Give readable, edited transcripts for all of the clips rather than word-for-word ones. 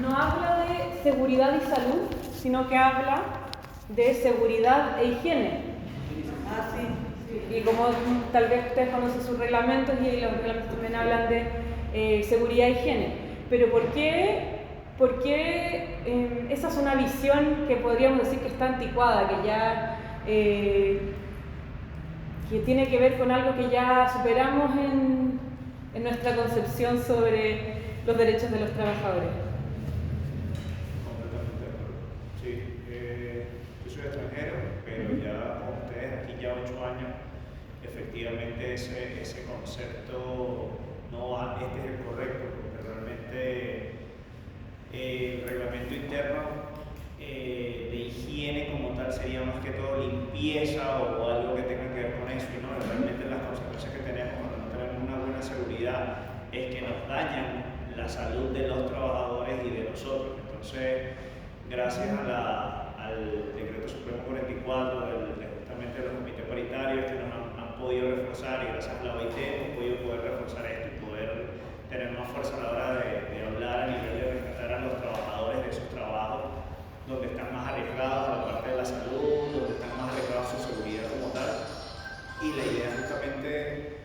no habla de seguridad y salud, sino que habla de seguridad e higiene. Ah, sí. Y como tal vez ustedes conocen sus reglamentos y los reglamentos también hablan de seguridad e higiene. Pero ¿por qué esa es una visión que podríamos decir que está anticuada, que ya que tiene que ver con algo que ya superamos en nuestra concepción sobre los derechos de los trabajadores? Completamente de acuerdo. Sí, yo soy extranjero, pero ya con ustedes aquí ya 8 años, efectivamente ese concepto este es el correcto, porque realmente el reglamento interno de higiene como tal sería más que todo limpieza o algo que tenga que ver con eso, y no, realmente las consecuencias que tenemos cuando no tenemos una buena seguridad es que nos dañan la salud de los trabajadores y de nosotros. Entonces, gracias al Decreto Supremo 44, justamente de los comités paritarios que nos han podido reforzar, y gracias a la OIT hemos podido poder reforzar esto y poder tener más fuerza a la hora de hablar a nivel de rescatar a los trabajadores de esos trabajos donde están más arriesgados a la parte de la salud, donde están más arriesgados a su seguridad como tal. Y la idea justamente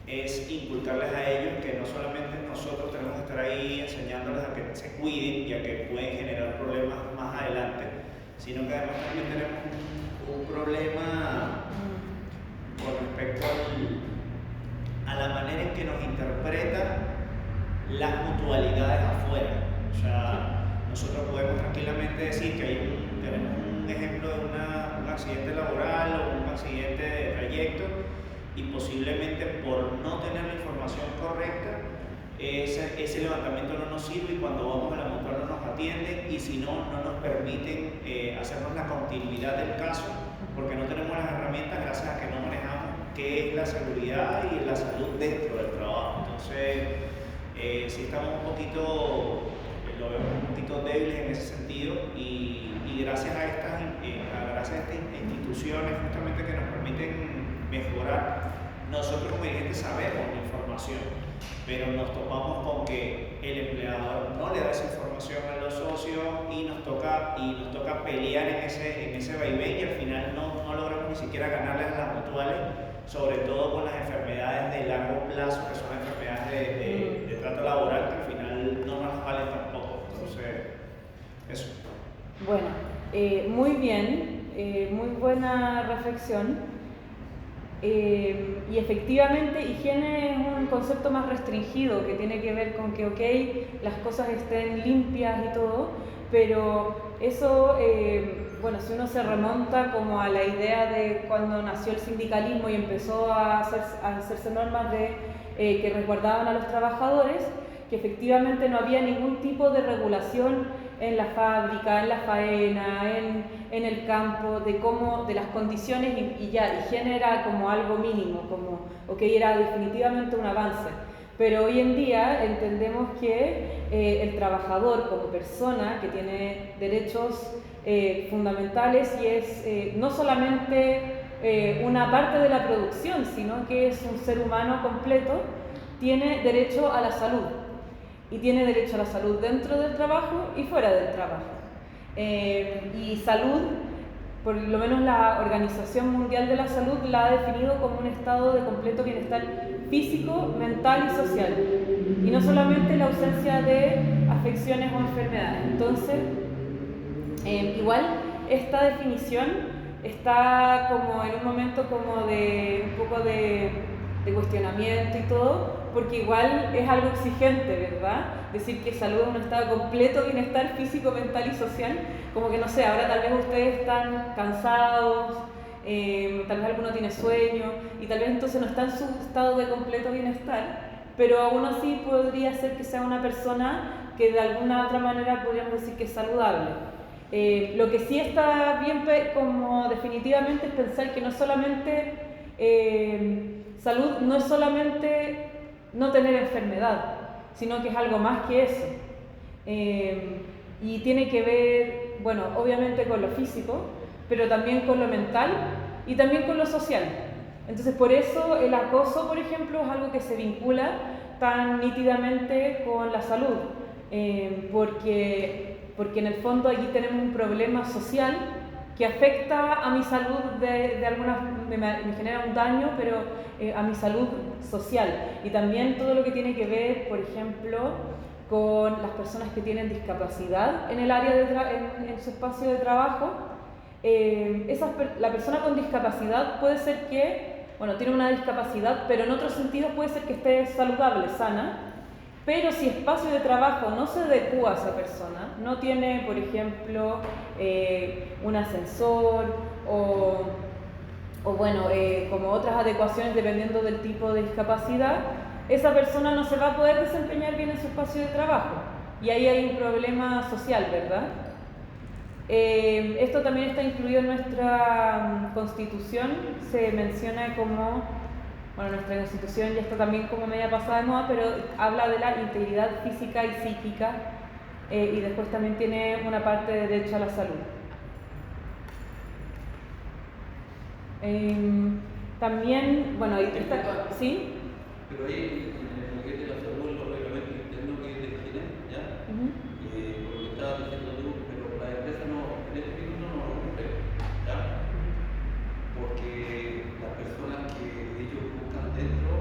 es inculcarles a ellos que no solamente nosotros tenemos que estar ahí enseñándoles a que se cuiden y a que pueden generar problemas más adelante, sino que además también tenemos un problema con respecto a la manera en que nos interpretan las mutualidades afuera. O sea, nosotros podemos tranquilamente decir que tenemos un ejemplo de un accidente laboral o un accidente de trayecto, y posiblemente por no tener la información correcta, ese levantamiento no nos sirve, y cuando vamos a la mutual no nos atienden, y si no nos permiten hacernos la continuidad del caso, porque no tenemos las herramientas gracias a que no manejamos qué es la seguridad y la salud dentro del trabajo. Entonces, sí estamos lo vemos un poquito débiles en ese sentido, y gracias a estas instituciones justamente que nos permiten mejorar, nosotros como dirigentes sabemos la información, pero nos topamos con que el empleador no le da esa información a los socios, y nos toca pelear en ese vaivén, y al final no logramos ni siquiera ganarles a las mutuales, sobre todo con las enfermedades de largo plazo, que son enfermedades de trato laboral, que al final no nos valen tampoco. Entonces, eso. Bueno, muy bien, muy buena reflexión. Y efectivamente, higiene es un concepto más restringido, que tiene que ver con que, ok, las cosas estén limpias y todo, pero eso, bueno, si uno se remonta como a la idea de cuando nació el sindicalismo y empezó a hacerse normas que resguardaban a los trabajadores, que efectivamente no había ningún tipo de regulación en la fábrica, en la faena, en el campo, de las condiciones, y ya, higiene era como algo mínimo, como, ok, era definitivamente un avance. Pero hoy en día entendemos que el trabajador como persona que tiene derechos fundamentales, y es no solamente una parte de la producción, sino que es un ser humano completo, tiene derecho a la salud. Y tiene derecho a la salud dentro del trabajo y fuera del trabajo. Y salud, por lo menos la Organización Mundial de la Salud la ha definido como un estado de completo bienestar físico, mental y social. Y no solamente la ausencia de afecciones o enfermedades. Entonces, igual esta definición está como en un momento como de un poco de cuestionamiento y todo, porque igual es algo exigente, ¿verdad? Decir que salud es un estado de completo bienestar físico, mental y social, como que no sé, ahora tal vez ustedes están cansados, tal vez alguno tiene sueño, y tal vez entonces no está en su estado de completo bienestar, pero aún así podría ser que sea una persona que de alguna otra manera podríamos decir que es saludable. Lo que sí está bien como definitivamente es pensar que no solamente salud no es solamente no tener enfermedad, sino que es algo más que eso. Y tiene que ver, bueno, obviamente con lo físico, pero también con lo mental y también con lo social. Entonces, por eso el acoso, por ejemplo, es algo que se vincula tan nítidamente con la salud. porque en el fondo allí tenemos un problema social que afecta a mi salud de alguna me genera un daño, pero a mi salud social. Y también todo lo que tiene que ver, por ejemplo, con las personas que tienen discapacidad en el área en su espacio de trabajo. La persona con discapacidad puede ser que, bueno, tiene una discapacidad, pero en otros sentidos puede ser que esté saludable, sana. Pero si espacio de trabajo no se adecua a esa persona, no tiene, por ejemplo, un ascensor o bueno, como otras adecuaciones dependiendo del tipo de discapacidad, esa persona no se va a poder desempeñar bien en su espacio de trabajo. Y ahí hay un problema social, ¿verdad? Esto también está incluido en nuestra Constitución, se menciona como... Bueno, nuestra Constitución ya está también como media pasada de moda, pero habla de la integridad física y psíquica y después también tiene una parte de derecho a la salud. También, bueno, ahí está, ¿sí? Pero ahí en el paquete de la salud, los reglamentos internos que definen, ¿ya? Por lo que estabas diciendo tú, pero la empresa no, en este minuto no lo cumple, ¿ya? Porque las personas que ellos buscan dentro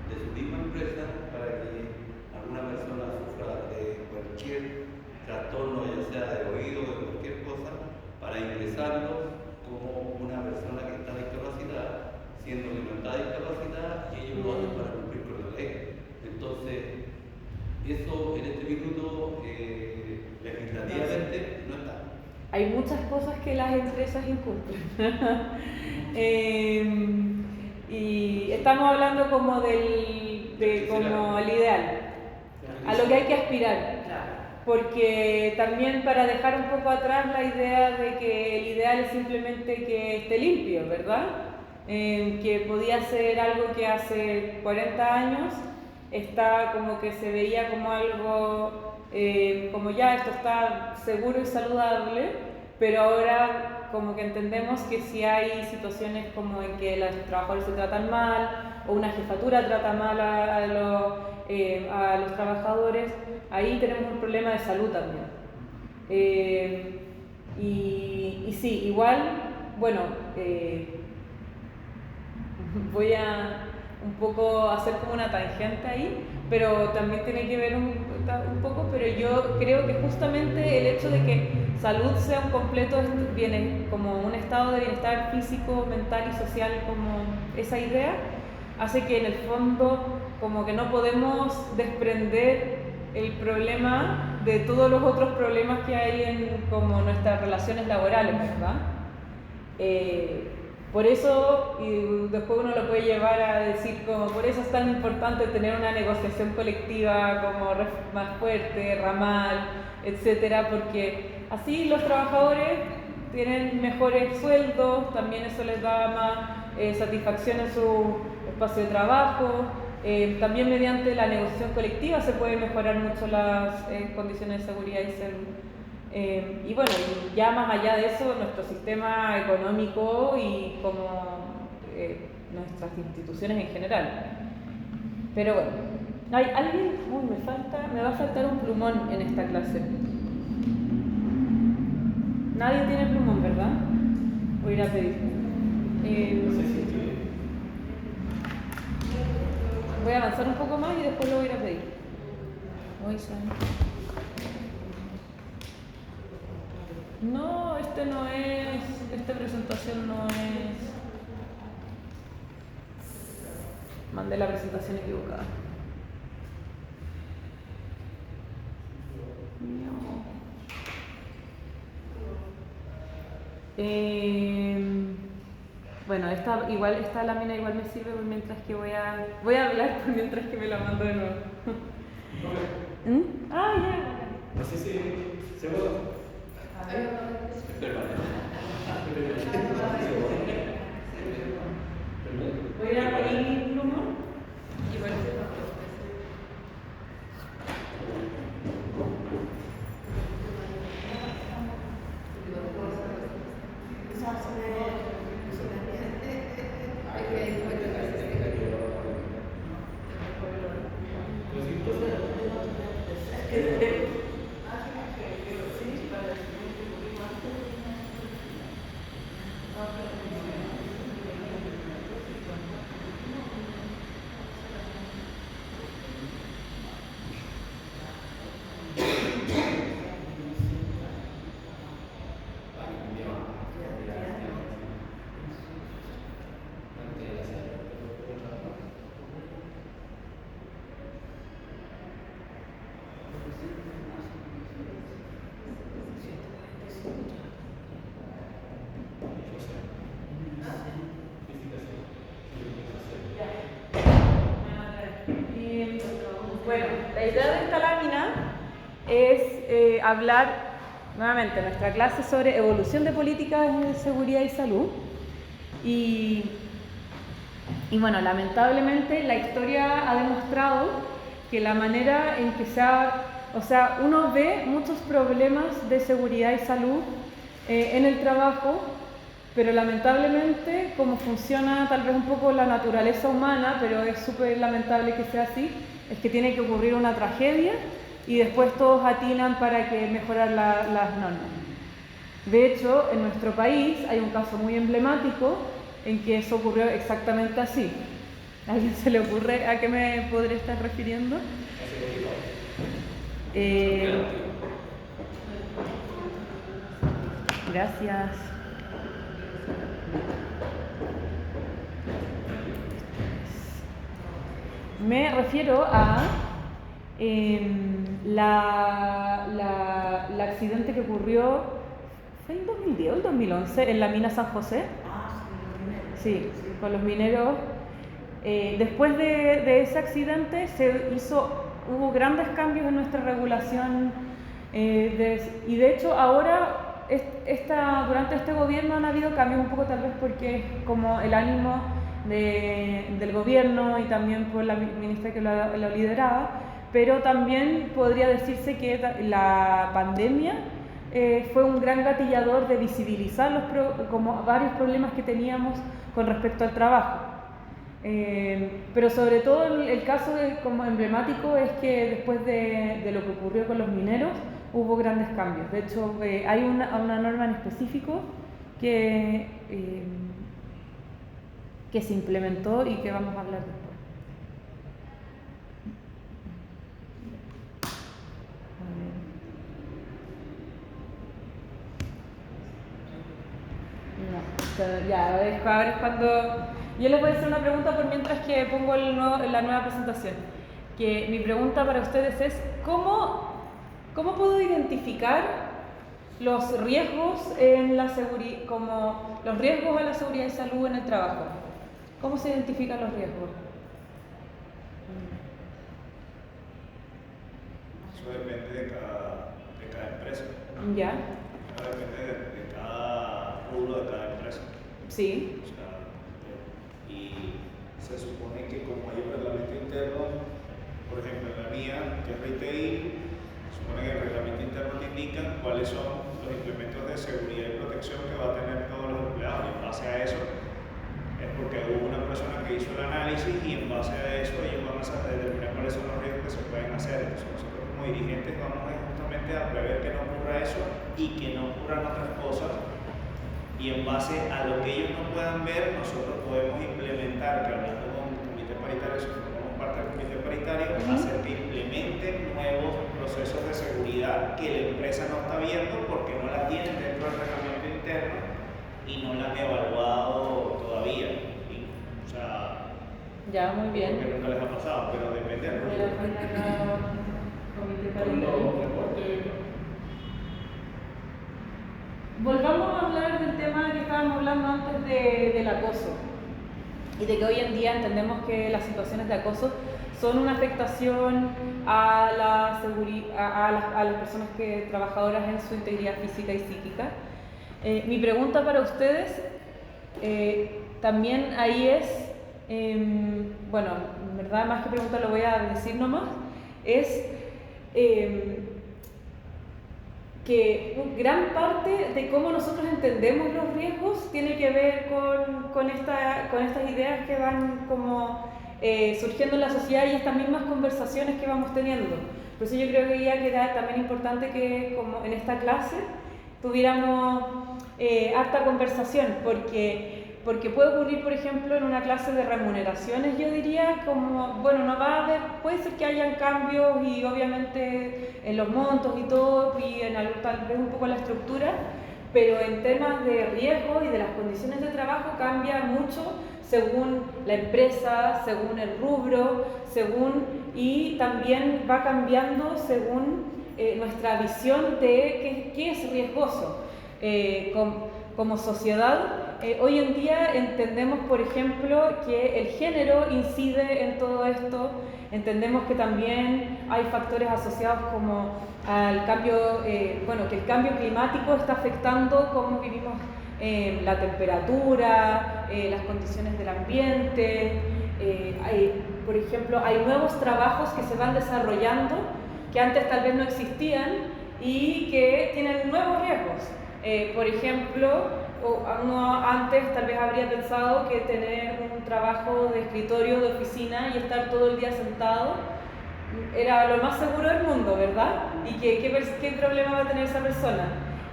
de su misma empresa para que alguna persona sufra de cualquier trastorno, ya sea de oído o de cualquier cosa, para ingresarlo como una persona que está discapacitada, siendo que no está discapacitada, y ellos lo hacen para cumplir con la ley. Entonces, eso en este minuto legislativamente no está. Hay muchas cosas que las empresas incumplen. Y estamos hablando como como el ideal, a lo que hay que aspirar. Porque también para dejar un poco atrás la idea de que el ideal es simplemente que esté limpio, ¿verdad? Que podía ser algo que hace 40 años está como que se veía como algo, como ya esto está seguro y saludable, pero ahora como que entendemos que si hay situaciones como en que los trabajadores se tratan mal o una jefatura trata mal a los trabajadores, ahí tenemos un problema de salud también. Y sí, igual, bueno, voy a un poco hacer como una tangente ahí, pero también tiene que ver un poco, pero yo creo que justamente el hecho de que salud sea un completo, viene como un estado de bienestar físico, mental y social, como esa idea, hace que en el fondo como que no podemos desprender el problema de todos los otros problemas que hay en como nuestras relaciones laborales, ¿verdad? Por eso, y después uno lo puede llevar a decir como por eso es tan importante tener una negociación colectiva como más fuerte, ramal, etcétera, porque así los trabajadores tienen mejores sueldos, también eso les da más satisfacción en su espacio de trabajo. También mediante la negociación colectiva se pueden mejorar mucho las condiciones de seguridad y salud. Y bueno, ya más allá de eso, nuestro sistema económico y como nuestras instituciones en general. Pero bueno, ¿hay alguien? Uy, me va a faltar un plumón en esta clase. Nadie tiene plumón, ¿verdad? Voy a ir a pedir. Voy a avanzar un poco más y después lo voy a ir a pedir. No, esta presentación no es. Mandé la presentación equivocada. No. Bueno, esta lámina igual me sirve mientras que voy a hablar mientras que me la mando de nuevo. Ah, ya. No sé si seguro. Voy a ir a poner mi plumón y bueno. Bueno, la idea de esta lámina es hablar nuevamente en nuestra clase sobre evolución de políticas de seguridad y salud. Y bueno, lamentablemente la historia ha demostrado que la manera en que uno ve muchos problemas de seguridad y salud en el trabajo, pero lamentablemente como funciona tal vez un poco la naturaleza humana, pero es súper lamentable que sea así, es que tiene que ocurrir una tragedia y después todos atinan para que mejorar las normas. De hecho, en nuestro país hay un caso muy emblemático en que eso ocurrió exactamente así. ¿A alguien se le ocurre a qué me podría estar refiriendo? Gracias. Me refiero a el accidente que ocurrió, ¿fue en 2010 o en 2011? En la mina San José. Sí, con los mineros. Después de ese accidente hubo grandes cambios en nuestra regulación y de hecho ahora durante este gobierno han habido cambios un poco tal vez porque es como el ánimo del gobierno y también por la ministra que lo lideraba, pero también podría decirse que la pandemia fue un gran gatillador de visibilizar como varios problemas que teníamos con respecto al trabajo. Pero sobre todo el caso como emblemático es que después de lo que ocurrió con los mineros hubo grandes cambios. De hecho, hay una norma en específico que se implementó y que vamos a hablar después. Ahora es cuando yo les voy a hacer una pregunta por mientras que pongo la nueva presentación. Que mi pregunta para ustedes es ¿cómo puedo identificar los riesgos en la como los riesgos a la seguridad y salud en el trabajo? ¿Cómo se identifican los riesgos? Eso depende de cada empresa. ¿Ya? Eso depende de cada rubro de cada empresa. Sí. O sea, y se supone que como hay un reglamento interno, por ejemplo en la mía, que es retail, se supone que el reglamento interno te indica cuáles son los implementos de seguridad y protección que va a tener todos los empleados. Y en base a eso es porque hubo una persona que hizo el análisis y en base a eso ellos van a determinar cuáles son los riesgos que se pueden hacer. Entonces nosotros como dirigentes vamos justamente a prever que no ocurra eso y que no ocurran otras cosas. Y en base a lo que ellos no puedan ver, nosotros podemos implementar, que hablando con el comité paritario, si formamos parte del comité paritario, hacer que implementen nuevos procesos de seguridad que la empresa no está viendo porque no la tienen dentro del reglamento interno y no la han evaluado todavía. O sea, Ya, muy bien. porque nunca les ha pasado, pero depende del comité paritario. Volvamos a hablar del tema que estábamos hablando antes del acoso y de que hoy en día entendemos que las situaciones de acoso son una afectación a las personas trabajadoras en su integridad física y psíquica. Mi pregunta para ustedes también ahí es, bueno, en verdad más que pregunta lo voy a decir nomás, es que gran parte de cómo nosotros entendemos los riesgos tiene que ver con estas ideas que van como surgiendo en la sociedad y estas mismas conversaciones que vamos teniendo. Por eso yo creo que era también importante que como en esta clase tuviéramos harta conversación, porque puede ocurrir, por ejemplo, en una clase de remuneraciones, yo diría, como, bueno, no va a haber, puede ser que hayan cambios y obviamente en los montos y todo, y tal vez un poco la estructura, pero en temas de riesgo y de las condiciones de trabajo cambia mucho según la empresa, según el rubro, y también va cambiando según nuestra visión de qué es riesgoso. Como sociedad, hoy en día entendemos, por ejemplo, que el género incide en todo esto, entendemos que también hay factores asociados como al cambio, que el cambio climático está afectando cómo vivimos la temperatura, las condiciones del ambiente, por ejemplo, hay nuevos trabajos que se van desarrollando que antes tal vez no existían y que tienen nuevos riesgos. Por ejemplo, uno antes tal vez habría pensado que tener un trabajo de escritorio, de oficina y estar todo el día sentado era lo más seguro del mundo, ¿verdad? Y ¿qué problema va a tener esa persona?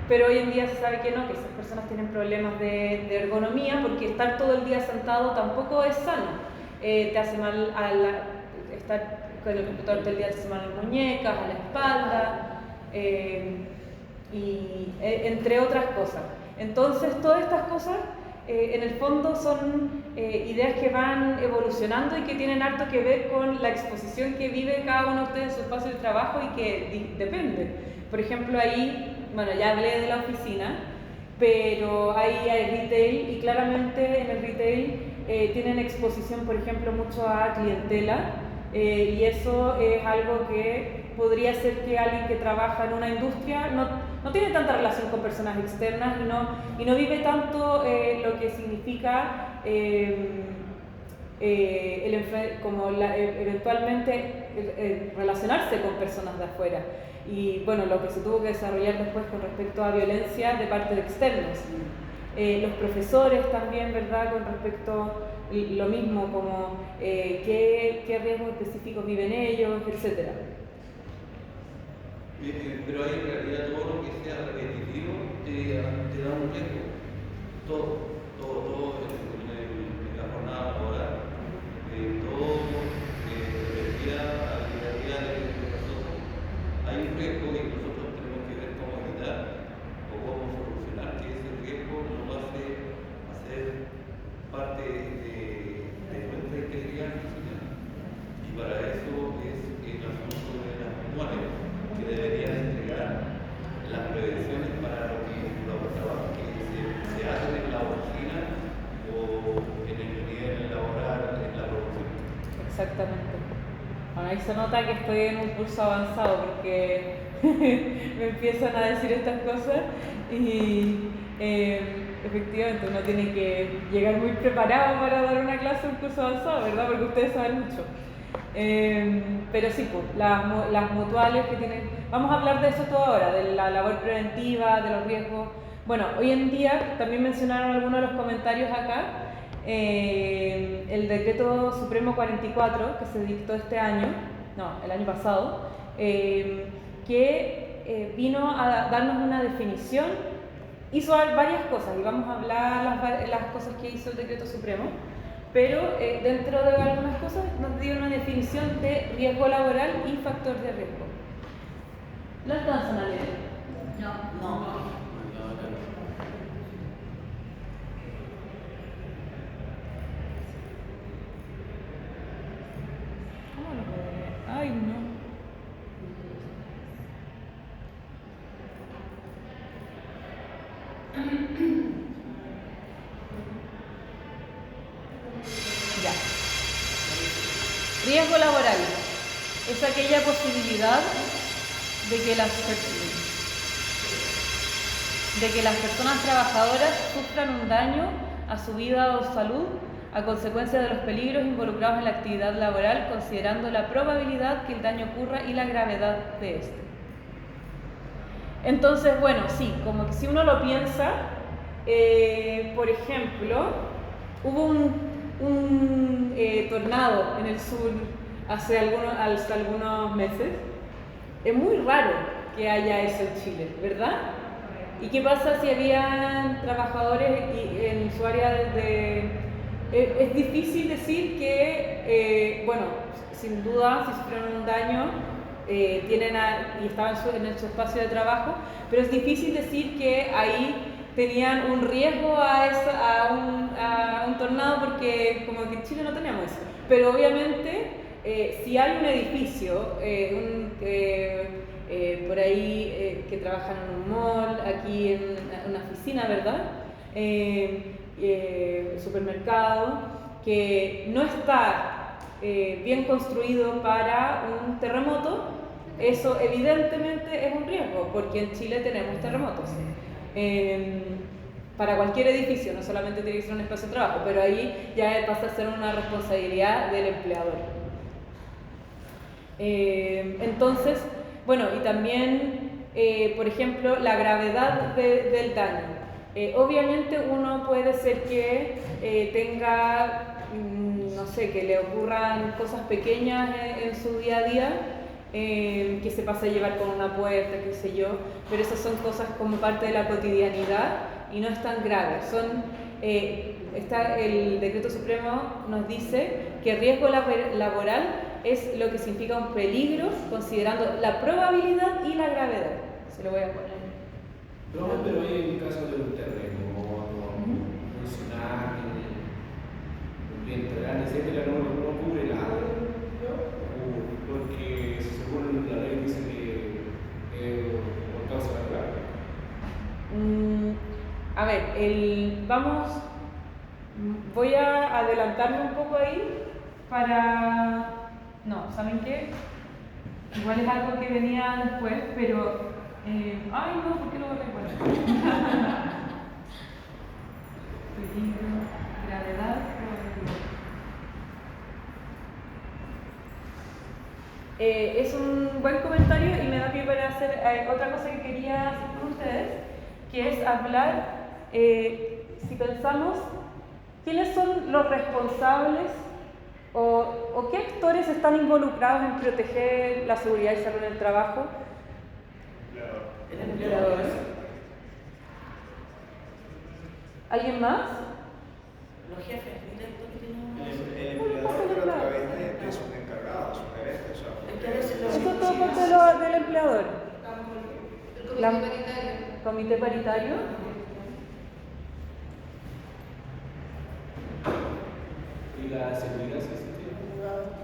Pero hoy en día se sabe que no, que esas personas tienen problemas de ergonomía porque estar todo el día sentado tampoco es sano. Te hace mal estar con el computador todo el día, te hace mal a las muñecas, a la espalda, entre otras cosas. Entonces, todas estas cosas, en el fondo, son ideas que van evolucionando y que tienen harto que ver con la exposición que vive cada uno de ustedes en su espacio de trabajo y que depende. Por ejemplo, ahí, bueno, ya hablé de la oficina, pero ahí hay retail y claramente en el retail tienen exposición, por ejemplo, mucho a clientela y eso es algo que podría ser que alguien que trabaja en una industria no tiene tanta relación con personas externas y no vive tanto lo que significa eventualmente relacionarse con personas de afuera. Y bueno, lo que se tuvo que desarrollar después con respecto a violencia de parte de externos. Los profesores también, ¿verdad? Con respecto a lo mismo, como qué riesgos específicos viven ellos, etc. Pero ahí en realidad todo lo que sea repetitivo te da un riesgo. Todo en la jornada laboral, todo refiere a la realidad de nosotros. Hay un riesgo y nosotros tenemos que ver cómo evitar o cómo solucionar que ese riesgo no pase a ser parte de nuestra integridad física. Y para eso es el asunto de las manuales que deberían entregar las prevenciones para los trabajos que se hacen en la oficina o en el nivel laboral, en la producción. Exactamente. Bueno, ahí se nota que estoy en un curso avanzado porque me empiezan a decir estas cosas y efectivamente uno tiene que llegar muy preparado para dar una clase en un curso avanzado, ¿verdad? Porque ustedes saben mucho. Pero sí, pues, las mutuales que tienen... Vamos a hablar de eso todo ahora, de la labor preventiva, de los riesgos. Bueno, hoy en día, también mencionaron algunos de los comentarios acá, el Decreto Supremo 44, que se dictó el año pasado, que vino a darnos una definición, hizo varias cosas, y vamos a hablar las cosas que hizo el Decreto Supremo, pero dentro de algunas cosas nos dio una definición de riesgo laboral y factor de riesgo. ¿Lo alcanzan a leer? No. ¿Cómo lo puedo leer? Ay, no. Ya. Riesgo laboral es aquella posibilidad de que las personas trabajadoras sufran un daño a su vida o salud a consecuencia de los peligros involucrados en la actividad laboral, considerando la probabilidad que el daño ocurra y la gravedad de este. Entonces, bueno, sí, como que si uno lo piensa, por ejemplo, hubo un tornado en el sur hace algunos meses. Es muy raro que haya eso en Chile, ¿verdad? ¿Y qué pasa si había trabajadores en su área es difícil decir que, sin duda, si sufrieron un daño y estaban en su espacio de trabajo, pero es difícil decir que ahí tenían un riesgo a un tornado porque como que en Chile no teníamos eso. Pero obviamente, si hay un edificio por ahí que trabajan en un mall, aquí en una oficina, ¿verdad? Supermercado, que no está bien construido para un terremoto, eso evidentemente es un riesgo, porque en Chile tenemos terremotos. Para cualquier edificio, no solamente tiene que ser un espacio de trabajo, pero ahí ya pasa a ser una responsabilidad del empleador. Entonces, bueno, y también, por ejemplo, la gravedad del daño. Obviamente uno puede ser que tenga, no sé, que le ocurran cosas pequeñas en su día a día, que se pase a llevar con una puerta, qué sé yo, pero esas son cosas como parte de la cotidianidad y no es tan grave. El Decreto Supremo nos dice que riesgo laboral es lo que significa un peligro considerando la probabilidad y la gravedad. Se lo voy a poner. No, pero hay un caso de un terremoto, un tsunami, un viento grande, etcétera, no cubre nada, porque según la ley dice que por causa natural. A ver, voy a adelantarme un poco ahí para... No, ¿saben qué? Igual es algo que venía después, pero... ay, no, ¿por qué lo recuerdo? Peligro, gravedad, es un buen comentario y me da pie para hacer otra cosa que quería hacer con ustedes, que es hablar, si pensamos, quiénes son los responsables o qué actores están involucrados en proteger la seguridad y salud en el trabajo. El empleador. ¿Alguien más? Los jefes, El empleador, pero a través de sus encargados, sus gerentes. Eso es todo parte del empleador. El comité paritario. Brigada de seguridad sí existió.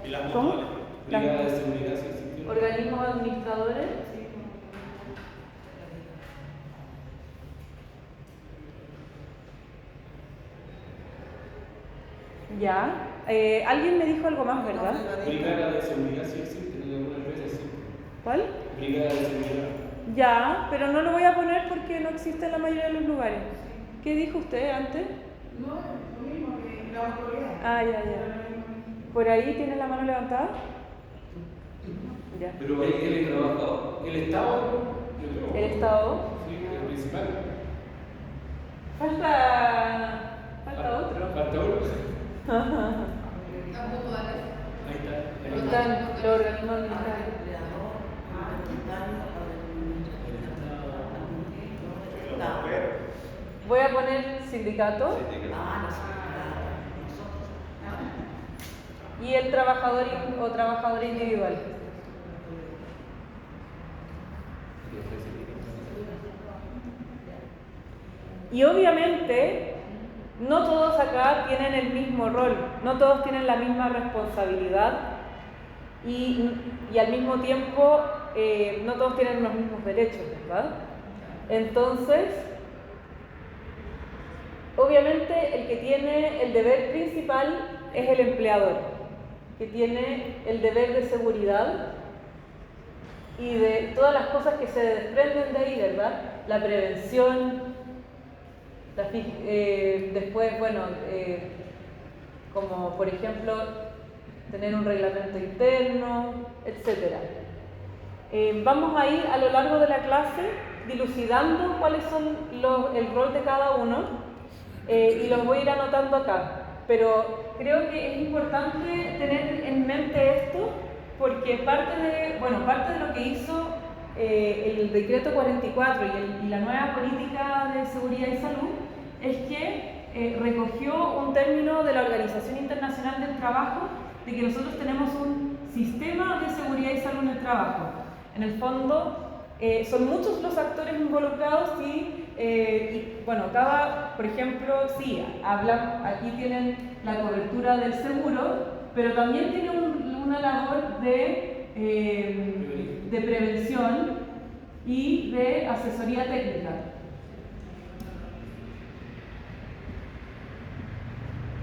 ¿Y las ¿Cómo? mutuales? Brigada de seguridad sí existió. Organismos administradores. Ya. Alguien me dijo algo más, ¿verdad? Brigada de seguridad sí existe, en algunas empresas sí. ¿Cuál? Brigada de seguridad. Ya, pero no lo voy a poner porque no existe en la mayoría de los lugares. ¿Qué dijo usted antes? No, lo mismo que la autoridad. Ah, ya. ¿Por ahí tiene la mano levantada? Ya. Pero el trabajador, el Estado, yo creo. ¿El Estado? Sí, el principal. Falta otro. Falta otro. Las mutuales. Ahí está. Ahí están los organismos administrativos. Voy a poner sindicato y el trabajador o trabajadora individual. Y obviamente no todos acá tienen el mismo rol, no todos tienen la misma responsabilidad y al mismo tiempo no todos tienen los mismos derechos, ¿verdad? Entonces, obviamente el que tiene el deber principal es el empleador, que tiene el deber de seguridad y de todas las cosas que se desprenden de ahí, ¿verdad? La prevención, después, bueno, como por ejemplo tener un reglamento interno, etc. Vamos a ir a lo largo de la clase dilucidando cuáles son el rol de cada uno y los voy a ir anotando acá. Pero creo que es importante tener en mente esto porque parte de lo que hizo el decreto 44 y la nueva política de seguridad y salud es que recogió un término de la Organización Internacional del Trabajo de que nosotros tenemos un sistema de seguridad y salud en el trabajo. En el fondo, son muchos los actores involucrados y bueno, por ejemplo, sí, aquí tienen la cobertura del seguro, pero también tienen una labor de de prevención y de asesoría técnica.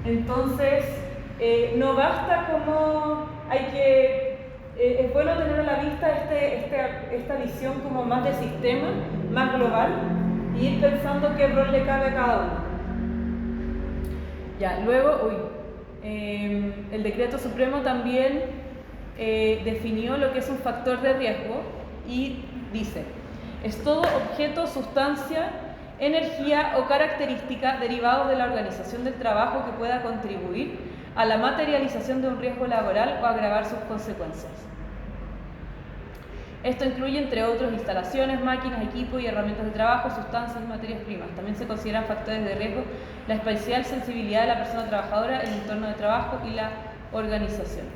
Entonces, no basta como es bueno tener a la vista esta visión como más de sistema, más global, y ir pensando qué rol le cabe a cada uno. Ya, luego, el decreto supremo también definió lo que es un factor de riesgo y dice: es todo objeto, sustancia, energía o característica derivado de la organización del trabajo que pueda contribuir a la materialización de un riesgo laboral o agravar sus consecuencias. Esto incluye, entre otros, instalaciones, máquinas, equipos y herramientas de trabajo, sustancias y materias primas. También se consideran factores de riesgo la especial sensibilidad de la persona trabajadora, el entorno de trabajo y la organización.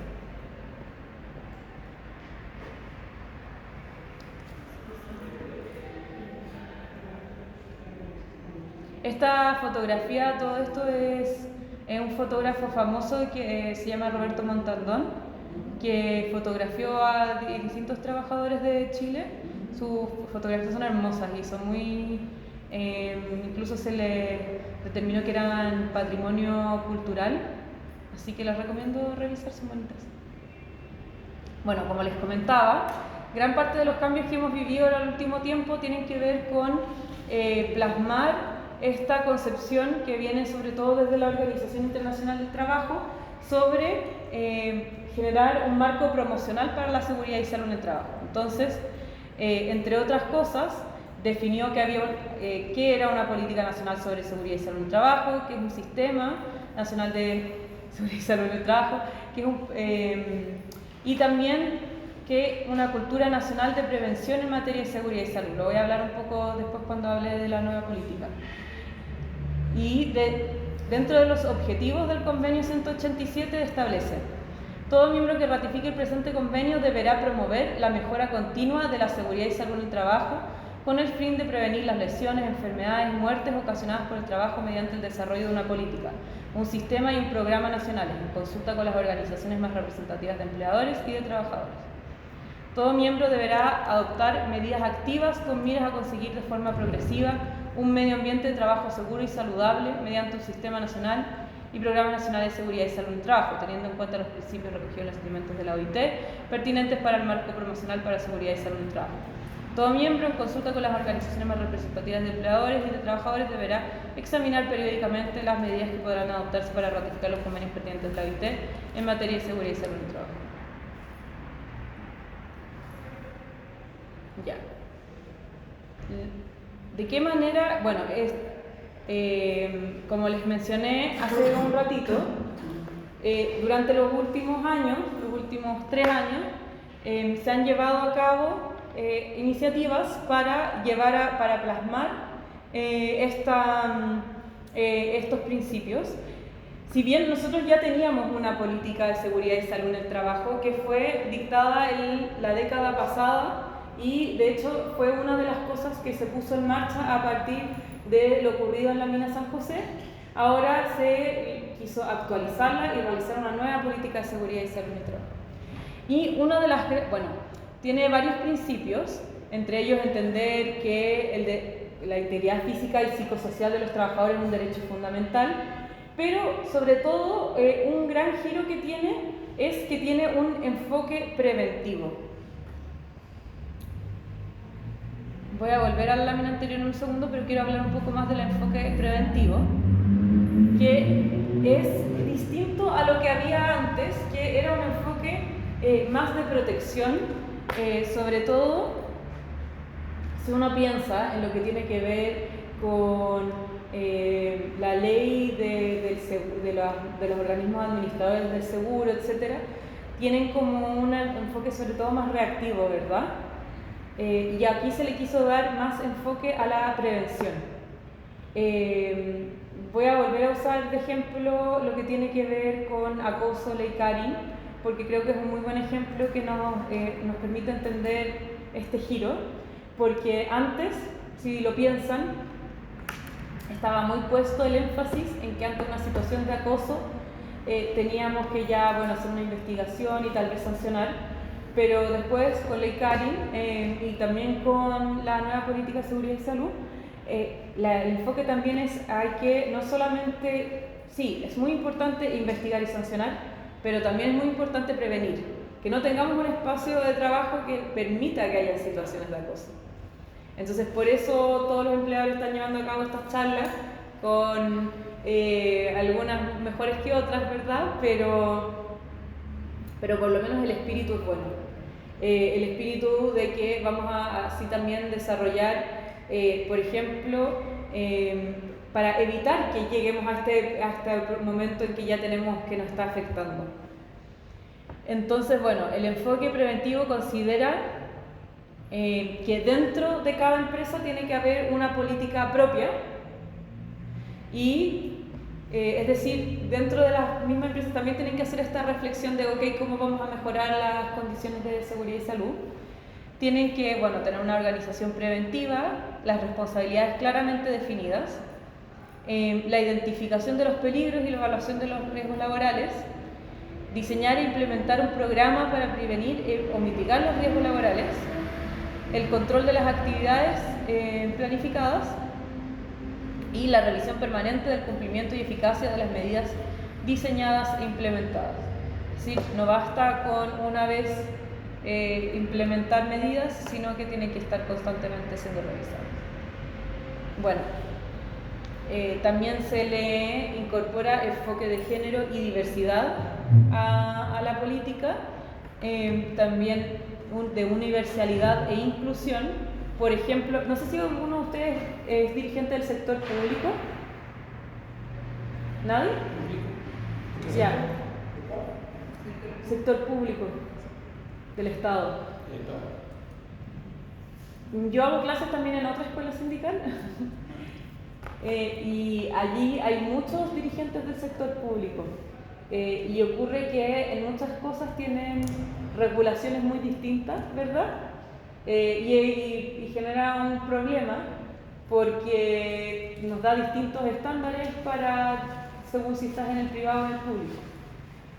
Esta fotografía, todo esto es un fotógrafo famoso que se llama Roberto Montandón, que fotografió a distintos trabajadores de Chile. Sus fotografías son hermosas y son muy... incluso se le determinó que eran patrimonio cultural, así que les recomiendo revisar, sus bonitas. Bueno, como les comentaba, gran parte de los cambios que hemos vivido en el último tiempo tienen que ver con plasmar esta concepción que viene sobre todo desde la Organización Internacional del Trabajo sobre generar un marco promocional para la seguridad y salud en el trabajo. Entonces, entre otras cosas, definió que era una política nacional sobre seguridad y salud en el trabajo, que es un sistema nacional de seguridad y salud en el trabajo, y también que una cultura nacional de prevención en materia de seguridad y salud. Lo voy a hablar un poco después cuando hable de la nueva política. Y dentro de los objetivos del convenio 187 establece: todo miembro que ratifique el presente convenio deberá promover la mejora continua de la seguridad y salud en el trabajo con el fin de prevenir las lesiones, enfermedades y muertes ocasionadas por el trabajo mediante el desarrollo de una política, un sistema y un programa nacionales en consulta con las organizaciones más representativas de empleadores y de trabajadores. Todo miembro deberá adoptar medidas activas con miras a conseguir de forma progresiva un medio ambiente de trabajo seguro y saludable mediante un sistema nacional y programa nacional de seguridad y salud en el trabajo, teniendo en cuenta los principios recogidos en los documentos de la OIT pertinentes para el marco promocional para seguridad y salud en el trabajo. Todo miembro, en consulta con las organizaciones más representativas de empleadores y de trabajadores, deberá examinar periódicamente las medidas que podrán adoptarse para ratificar los convenios pertinentes de la OIT en materia de seguridad y salud en el trabajo. Ya. ¿De qué manera? Bueno, como les mencioné hace un ratito, durante los últimos años, los últimos 3 años, se han llevado a cabo iniciativas para plasmar estos principios. Si bien nosotros ya teníamos una política de seguridad y salud en el trabajo que fue dictada en la década pasada, y de hecho fue una de las cosas que se puso en marcha a partir de lo ocurrido en la mina San José, ahora se quiso actualizarla y realizar una nueva política de seguridad y salud en el trabajo. Y una de las tiene varios principios, entre ellos entender que la integridad física y psicosocial de los trabajadores es un derecho fundamental, pero sobre todo un gran giro que tiene es que tiene un enfoque preventivo. Voy a volver a la lámina anterior en un segundo, pero quiero hablar un poco más del enfoque preventivo, que es distinto a lo que había antes, que era un enfoque más de protección, sobre todo si uno piensa en lo que tiene que ver con la ley de los organismos administradores del seguro, etc., tienen como un enfoque sobre todo más reactivo, ¿verdad? Y aquí se le quiso dar más enfoque a la prevención. Voy a volver a usar de ejemplo lo que tiene que ver con acoso, ley Karin, porque creo que es un muy buen ejemplo que nos permite entender este giro, porque antes, si lo piensan, estaba muy puesto el énfasis en que ante una situación de acoso teníamos que ya hacer una investigación y tal vez sancionar, pero después con Ley Karin y también con la nueva política de seguridad y salud, el enfoque también hay que no solamente, sí, es muy importante investigar y sancionar, pero también es muy importante prevenir, que no tengamos un espacio de trabajo que permita que haya situaciones de acoso. Entonces, por eso todos los empleadores están llevando a cabo estas charlas con algunas mejores que otras, ¿verdad? Pero por lo menos el espíritu es bueno. El espíritu de que vamos a así también desarrollar, por ejemplo, para evitar que lleguemos a este momento en que ya tenemos que nos está afectando. Entonces, bueno, el enfoque preventivo considera que dentro de cada empresa tiene que haber una política propia y es decir, dentro de las mismas empresas también tienen que hacer esta reflexión de ok, ¿cómo vamos a mejorar las condiciones de seguridad y salud? Tienen que, bueno, tener una organización preventiva, las responsabilidades claramente definidas, la identificación de los peligros y la evaluación de los riesgos laborales, diseñar e implementar un programa para prevenir o mitigar los riesgos laborales, el control de las actividades planificadas y la revisión permanente del cumplimiento y eficacia de las medidas diseñadas e implementadas. Es decir, no basta con una vez implementar medidas, sino que tienen que estar constantemente siendo revisadas. Bueno, también se le incorpora enfoque de género y diversidad a la política, también de universalidad e inclusión. Por ejemplo, no sé si alguno de ustedes es dirigente del sector público. ¿Nadie? Ya. Sector público del Estado. Yo hago clases también en otra escuela sindical y allí hay muchos dirigentes del sector público y ocurre que en muchas cosas tienen regulaciones muy distintas, ¿verdad? Y genera un problema porque nos da distintos estándares según si estás en el privado o en el público.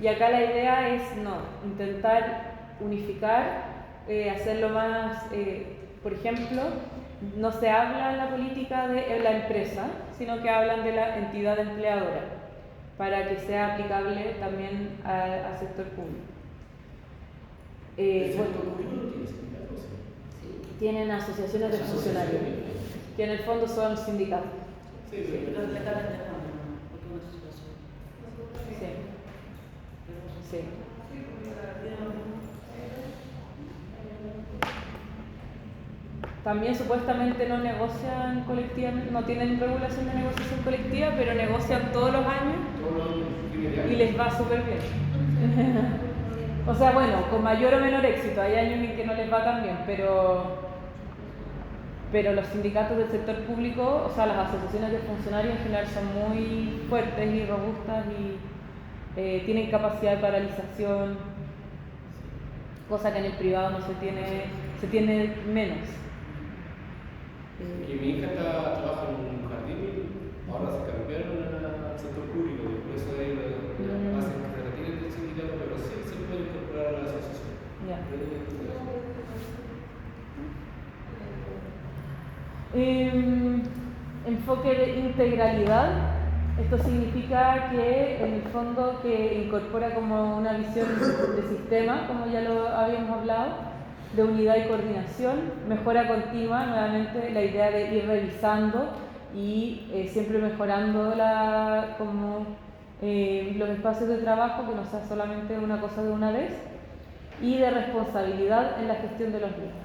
Y acá la idea es intentar unificar, hacerlo más, por ejemplo, no se habla en la política de la empresa, sino que hablan de la entidad empleadora, para que sea aplicable también al sector público. ¿El sector público no tiene sindicatos? Tienen asociaciones de funcionarios, que en el fondo son sindicatos. Sí, Pero legalmente no, porque una situación. Sí. También supuestamente no negocian colectivamente, no tienen regulación de negociación colectiva, pero negocian todos los años y les va súper bien. O sea, bueno, con mayor o menor éxito, hay años en que no les va tan bien, pero los sindicatos del sector público, o sea, las asociaciones de funcionarios en general son muy fuertes y robustas y tienen capacidad de paralización, cosa que en el privado no se tiene menos. Y mi hija trabaja en un jardín y ahora se cambiaron al sector público, por eso hacen que se retiren del sindicato, pero sí se puede incorporar a la asociación. Ya. Enfoque de integralidad. Esto significa que en el fondo que incorpora como una visión de sistema, como ya lo habíamos hablado, de unidad y coordinación, mejora continua, nuevamente la idea de ir revisando y siempre mejorando los espacios de trabajo, que no sea solamente una cosa de una vez, y de responsabilidad en la gestión de los riesgos.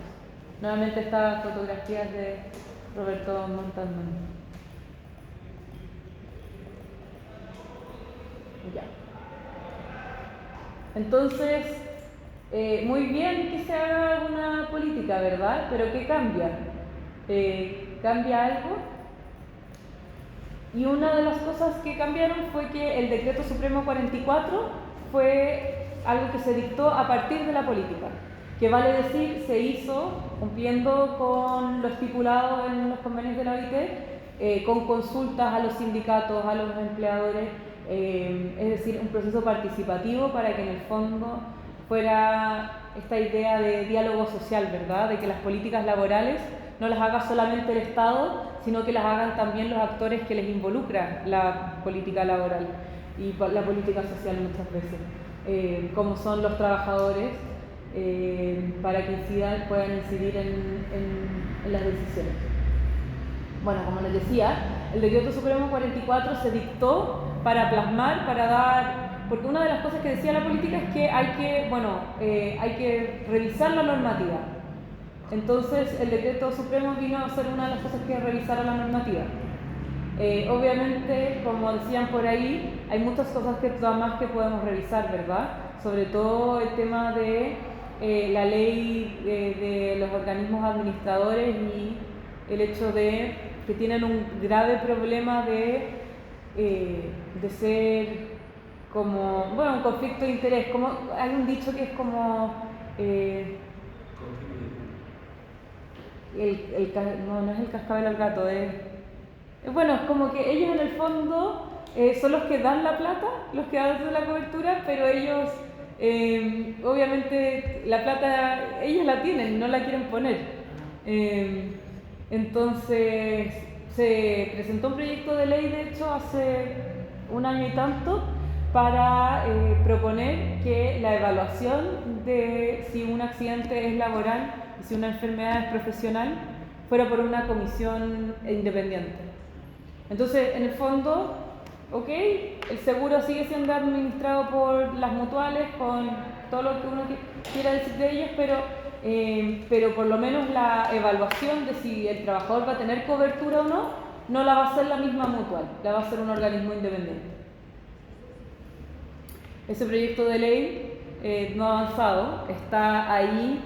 Nuevamente estas fotografías de Roberto Montalbán. Ya. Entonces, muy bien que se haga una política, ¿verdad? Pero ¿qué cambia? ¿Cambia algo? Y una de las cosas que cambiaron fue que el Decreto Supremo 44 fue algo que se dictó a partir de la política, que vale decir, se hizo cumpliendo con lo estipulado en los convenios de la OIT, con consultas a los sindicatos, a los empleadores, es decir, un proceso participativo para que en el fondo fuera esta idea de diálogo social, ¿verdad? De que las políticas laborales no las haga solamente el Estado, sino que las hagan también los actores que les involucra la política laboral y la política social muchas veces, como son los trabajadores, para que puedan incidir en las decisiones. Bueno, como les decía, el Decreto Supremo 44 se dictó para plasmar, para dar... Porque una de las cosas que decía la política es que hay que revisar la normativa. Entonces, el Decreto Supremo vino a ser una de las cosas que revisara la normativa. Obviamente, como decían por ahí, hay muchas cosas más que podemos revisar, ¿verdad? Sobre todo el tema de la ley de los organismos administradores y el hecho de que tienen un grave problema de ser como, bueno, un conflicto de interés. Como, hay un dicho que es como... no es el cascabel al gato, bueno, es como que ellos en el fondo son los que dan la plata, los que dan la cobertura, pero ellos, obviamente, la plata ellos la tienen, no la quieren poner. Entonces, se presentó un proyecto de ley, de hecho, hace un año y tanto, para proponer que la evaluación de si un accidente es laboral y si una enfermedad es profesional fuera por una comisión independiente. Entonces, en el fondo, ok, el seguro sigue siendo administrado por las mutuales con todo lo que uno quiera decir de ellas, pero por lo menos la evaluación de si el trabajador va a tener cobertura o no la va a hacer la misma mutual, la va a hacer un organismo independiente. Ese proyecto de ley no ha avanzado, está ahí.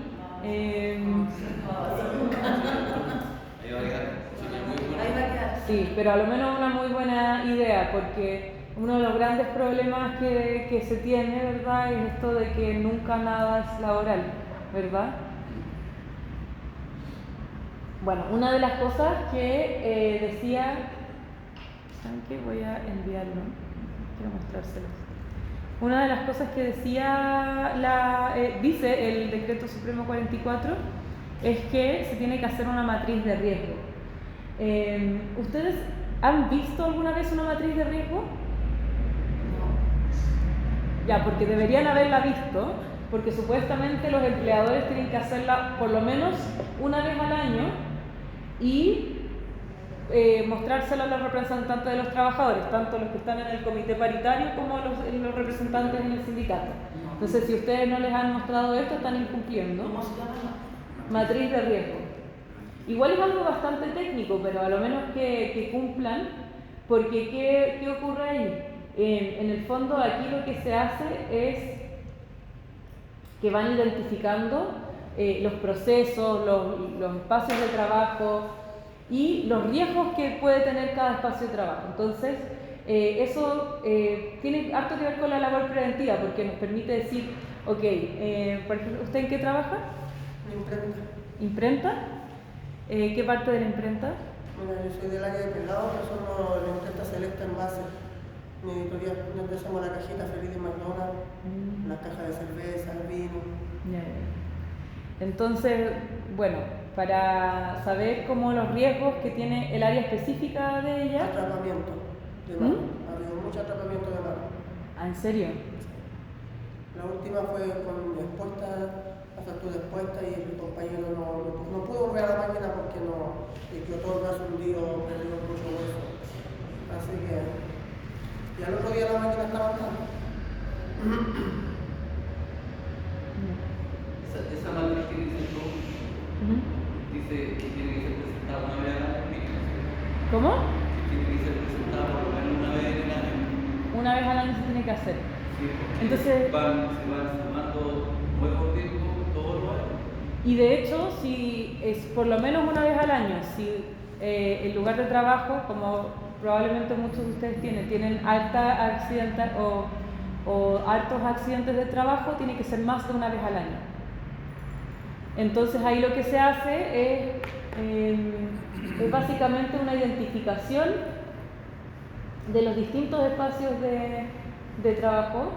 Sí, pero a lo menos una muy buena idea, porque uno de los grandes problemas que se tiene, ¿verdad?, es esto de que nunca nada es laboral, ¿verdad? Bueno, una de las cosas que decía... ¿Saben qué? Voy a enviarlo. Quiero mostrárselos. Una de las cosas que decía dice el Decreto Supremo 44 es que se tiene que hacer una matriz de riesgo. ¿Ustedes han visto alguna vez una matriz de riesgo? No. Ya, porque deberían haberla visto, porque supuestamente los empleadores tienen que hacerla por lo menos una vez al año y mostrársela a los representantes de los trabajadores, tanto los que están en el comité paritario como los representantes en el sindicato. Entonces, si ustedes no les han mostrado esto, están incumpliendo. ¿Cómo se llama? Matriz de riesgo. Igual es algo bastante técnico, pero a lo menos que cumplan, porque ¿qué ocurre ahí? En el fondo, aquí lo que se hace es que van identificando los procesos, los espacios de trabajo y los riesgos que puede tener cada espacio de trabajo. Entonces, eso tiene harto que ver con la labor preventiva, porque nos permite decir, ok, por ejemplo, ¿usted en qué trabaja? Imprenta. ¿Imprenta? ¿Qué parte de la imprenta? Mira, yo soy del área de pelado, que somos la imprenta Selecta en base. Mi editorial, donde hacemos la cajita feliz de McDonald's, las cajas de cerveza, el vino. Entonces, bueno, para saber cómo los riesgos que tiene el área específica de ella... Atrapamiento de mano. Ha habido mucho atrapamiento de mano. ¿Ah, en serio? La última fue con expuesta, la factura expuesta y el compañero no pudo volver a la máquina porque quedó todo el brazo hundido, perdió mucho hueso. Así que, y al otro día la máquina estaba andando. Esa matriz que dice tú, dice que tiene que ser presentada una vez al año. ¿Cómo? Tiene que ser presentada por lo menos una vez en el año. Una vez al año se tiene que hacer. Sí, entonces se van sumando nuevos riesgos todos los años. Y de hecho, si es por lo menos una vez al año, si el lugar de trabajo, como probablemente muchos de ustedes tienen alta accidente o altos accidentes de trabajo, tiene que ser más de una vez al año. Entonces ahí lo que se hace es básicamente una identificación de los distintos espacios de trabajo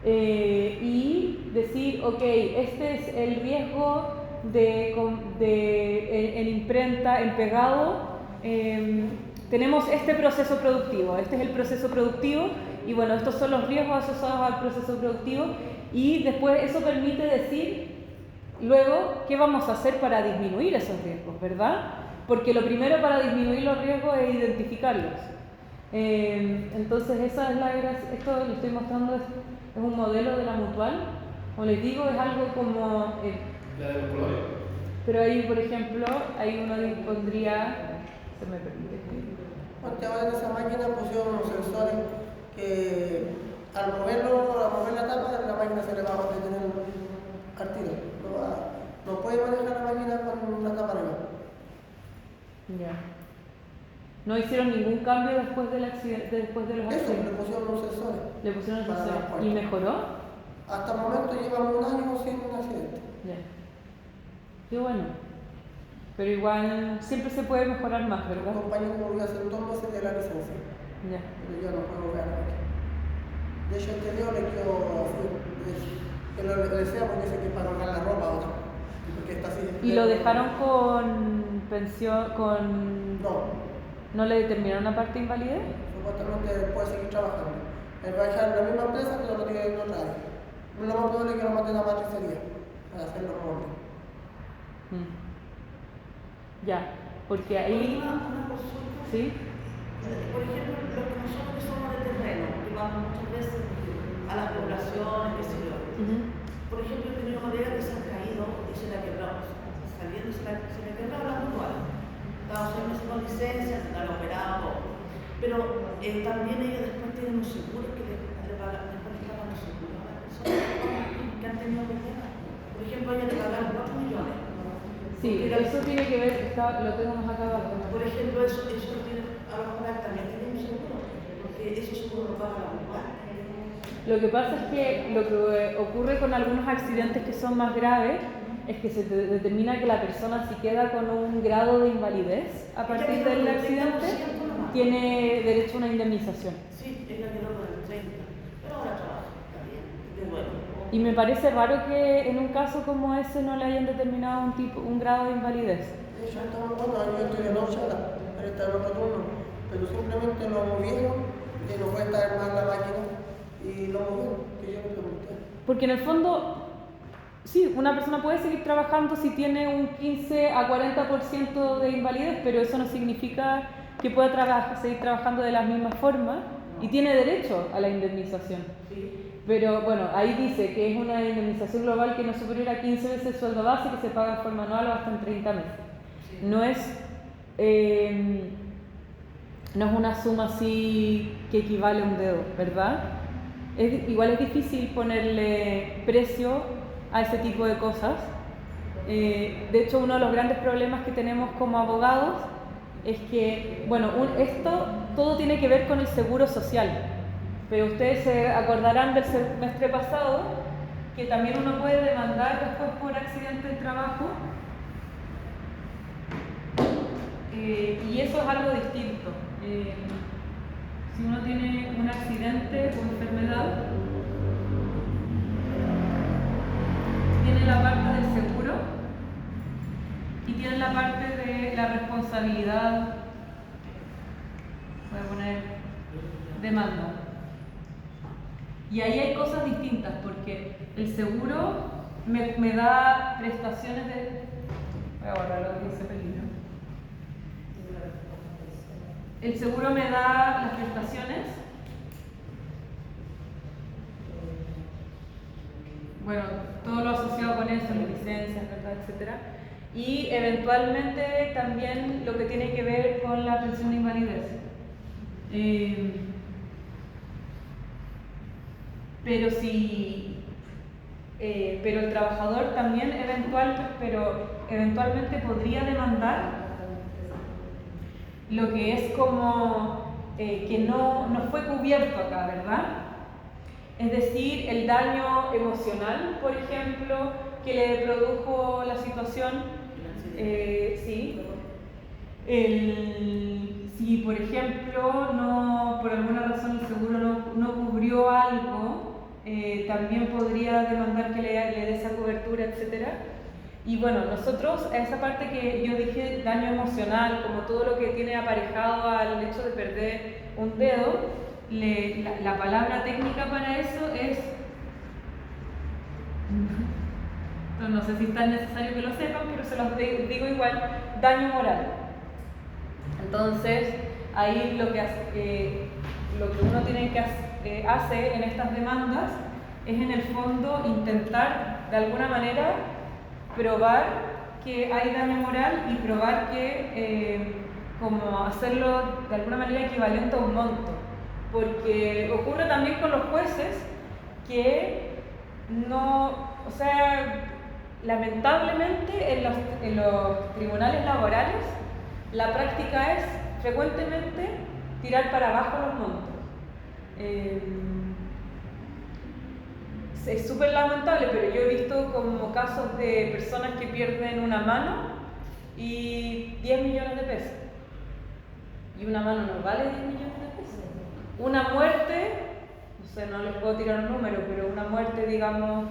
y decir, ok, este es el riesgo en imprenta, en pegado, tenemos este proceso productivo, este es el proceso productivo y bueno, estos son los riesgos asociados al proceso productivo y después eso permite decir luego qué vamos a hacer para disminuir esos riesgos, ¿verdad? Porque lo primero para disminuir los riesgos es identificarlos. Entonces esa es la gracia. Esto lo estoy mostrando, es un modelo de la Mutual, como les digo, es algo como La de los colores. pero ahí, por ejemplo, ahí uno pondría, se me permite escribir. Porque ahora en esa máquina pusieron unos sensores que al mover la tapa, la máquina se le va a detener al tiro. No puede manejar la máquina con la tapa arriba. Ya. No hicieron ningún cambio después del accidente, después de los Eso, le accidentes. pusieron unos sensores. Le pusieron el para sensor. las puertas. ¿Y mejoró? Hasta el momento llevamos un año sin un accidente. Ya. Qué bueno. Pero igual siempre se puede mejorar más, El ¿verdad? compañero volvió a hacer 2 meses de la licencia, Ya. pero yo no puedo ver aquí. De hecho, este Leo le quedó así. Que lo desea porque dice que es para ahorrar la ropa ahora. Porque está así. ¿Y lo dejaron con pensión, no le determinaron una parte de invalidez? Supuestamente puede seguir trabajando. Él va a dejar la misma empresa, pero lo tiene en otra área. Lo más probable es que lo manden a matricería para hacer los moldes. Ya, porque ahí... Una consulta. ¿Sí? Por ejemplo, los que nosotros que somos de terreno, que vamos muchas veces a las poblaciones, qué sé yo. Por ejemplo, he tenido colegas que se han caído y se la quebramos. Saliendo se le quebraba la Mutual. Estaban 6 meses con licencia, se la han operado. Pero también ellos después tienen un seguro que le pagan, después les pagan los seguros a las personas que han tenido problemas. Por ejemplo, ellos le pagaron 4 millones. Sí, eso tiene que ver, lo tengo más acá abajo. Por ejemplo, eso tiene, a lo mejor también tiene un seguro, porque ese seguro lo paga la Mutual. Lo que pasa es que lo que ocurre con algunos accidentes que son más graves es que se determina que la persona, si queda con un grado de invalidez a partir del accidente, tiene derecho a una indemnización. Sí, es la que no con el 30, pero ahora trabaja, está bien, qué bueno. Y me parece raro que en un caso como ese no le hayan determinado un grado de invalidez. Eso está muy bueno, yo estoy en Oxala, pero está en otro turno. Pero simplemente lo movieron, que no puede estar más la máquina, y lo movieron, que yo me pregunté. Porque en el fondo, sí, una persona puede seguir trabajando si tiene un 15 a 40% de invalidez, pero eso no significa que pueda seguir trabajando de la misma forma y tiene derecho a la indemnización. Pero bueno, ahí dice que es una indemnización global que no superior a 15 veces el sueldo base, que se paga de forma anual o hasta en 30 meses. No es una suma así que equivale a un dedo, ¿verdad? Igual es difícil ponerle precio a ese tipo de cosas. De hecho, uno de los grandes problemas que tenemos como abogados es que, bueno, esto todo tiene que ver con el seguro social. Pero ustedes se acordarán del semestre pasado que también uno puede demandar después por accidente de trabajo y eso es algo distinto. Si uno tiene un accidente o enfermedad, tiene la parte del seguro y tiene la parte de la responsabilidad, voy a poner demanda. Y ahí hay cosas distintas, porque el seguro me da prestaciones de... Voy a borrar lo que dice peligro. El seguro me da las prestaciones. Bueno, todo lo asociado con eso, las licencias, ¿verdad? Etcétera. Y eventualmente también lo que tiene que ver con la pensión de invalidez. Pero el trabajador también eventualmente podría demandar lo que es como que no fue cubierto acá, ¿verdad? Es decir, el daño emocional, por ejemplo, que le produjo la situación, sí. Si, por ejemplo, por alguna razón el seguro no cubrió algo, podría demandar que le dé esa cobertura, etc. Y bueno, nosotros, a esa parte que yo dije, daño emocional, como todo lo que tiene aparejado al hecho de perder un dedo, la palabra técnica para eso es, no sé si es tan necesario que lo sepan, pero se los digo igual, daño moral. Entonces, ahí lo que uno tiene que hacer en estas demandas es en el fondo intentar de alguna manera probar que hay daño moral y probar que como hacerlo de alguna manera equivalente a un monto, porque ocurre también con los jueces que no, o sea, lamentablemente en los tribunales laborales la práctica es frecuentemente tirar para abajo los montos. Es súper lamentable, pero yo he visto como casos de personas que pierden una mano y 10 millones de pesos. Y una mano no vale 10 millones de pesos. Una muerte, no sé, no les puedo tirar un número, pero una muerte, digamos,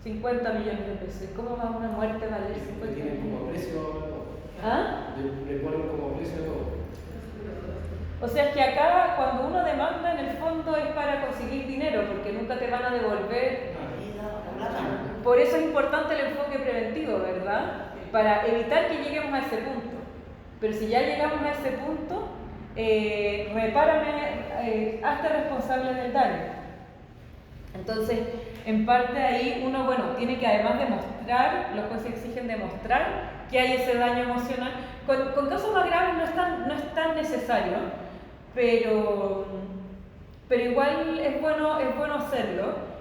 50 millones de pesos. ¿Cómo va una muerte a valer 50 millones? Tienen como precio. ¿Ah? Le ponen como precio a todo. O sea, es que acá cuando uno demanda en el fondo es para conseguir dinero, porque nunca te van a devolver. Por eso es importante el enfoque preventivo, ¿verdad? Para evitar que lleguemos a ese punto. Pero si ya llegamos a ese punto, repárame, hazte responsable del daño. Entonces, en parte ahí uno, bueno, tiene que además demostrar, los jueces exigen demostrar que hay ese daño emocional. Con casos más graves no es tan necesario, pero igual es bueno hacerlo.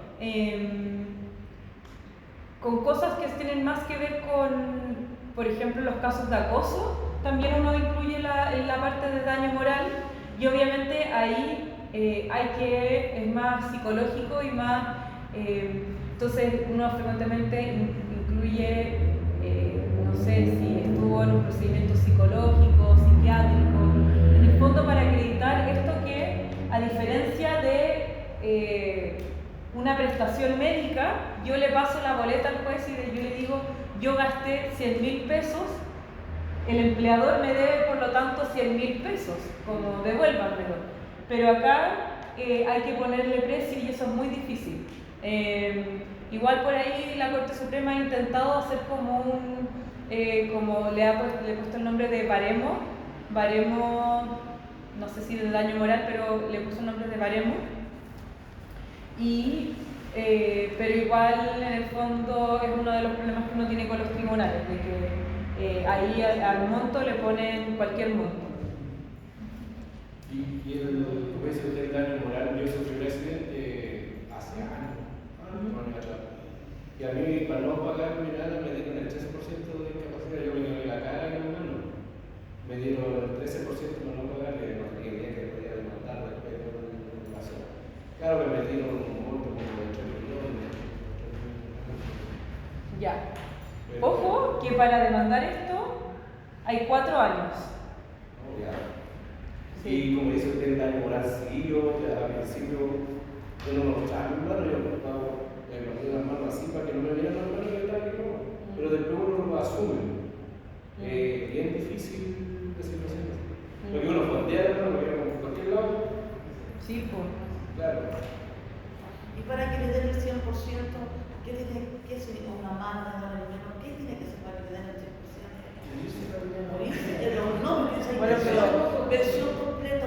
Con cosas que tienen más que ver con, por ejemplo, los casos de acoso, también uno incluye la parte de daño moral, y obviamente ahí es más psicológico y más, entonces uno frecuentemente incluye, no sé si estuvo en un procedimiento psicológico, psiquiátrico, en el fondo para acreditar esto que, a diferencia de una prestación médica, yo le paso la boleta al juez y yo le digo, yo gasté 100.000 pesos, el empleador me debe por lo tanto 100.000 pesos, como devuélvanmelo. Pero acá hay que ponerle precio y eso es muy difícil. Igual por ahí la Corte Suprema ha intentado hacer como como le he puesto el nombre de baremo, no sé si de daño moral, pero le puso el nombre de baremo. Pero igual en el fondo es uno de los problemas que uno tiene con los tribunales, de que ahí al monto le ponen cualquier monto. Y como dice usted, el daño moral, yo sufrí un accidente hace años atrás. Y a mí, para no pagarme nada, me dieron el 13% de incapacidad. Yo me quedé la cara y la mano. Me dieron el 13% para no pagarle, no tenía idea que podía demandar después de lo que pasó. Claro que me dieron un monto como de 8 millones. Ya. Ojo que para demandar esto hay 4 años. Oh, ya. Sí. Y como dice usted, el daño moral, sí, yo al principio yo no me mostraba mi mano, yo me ponía las manos así para que no me vieran las manos de tal y como. Pero después uno lo asume. Bien difícil de situación. Porque uno fondea la mano, porque por cualquier lado. Sí, pues. Claro. Y para que le den el 100%, ¿qué sería una mano, ¿qué tiene que ser para que le den el 100%? No, porque es versión completa,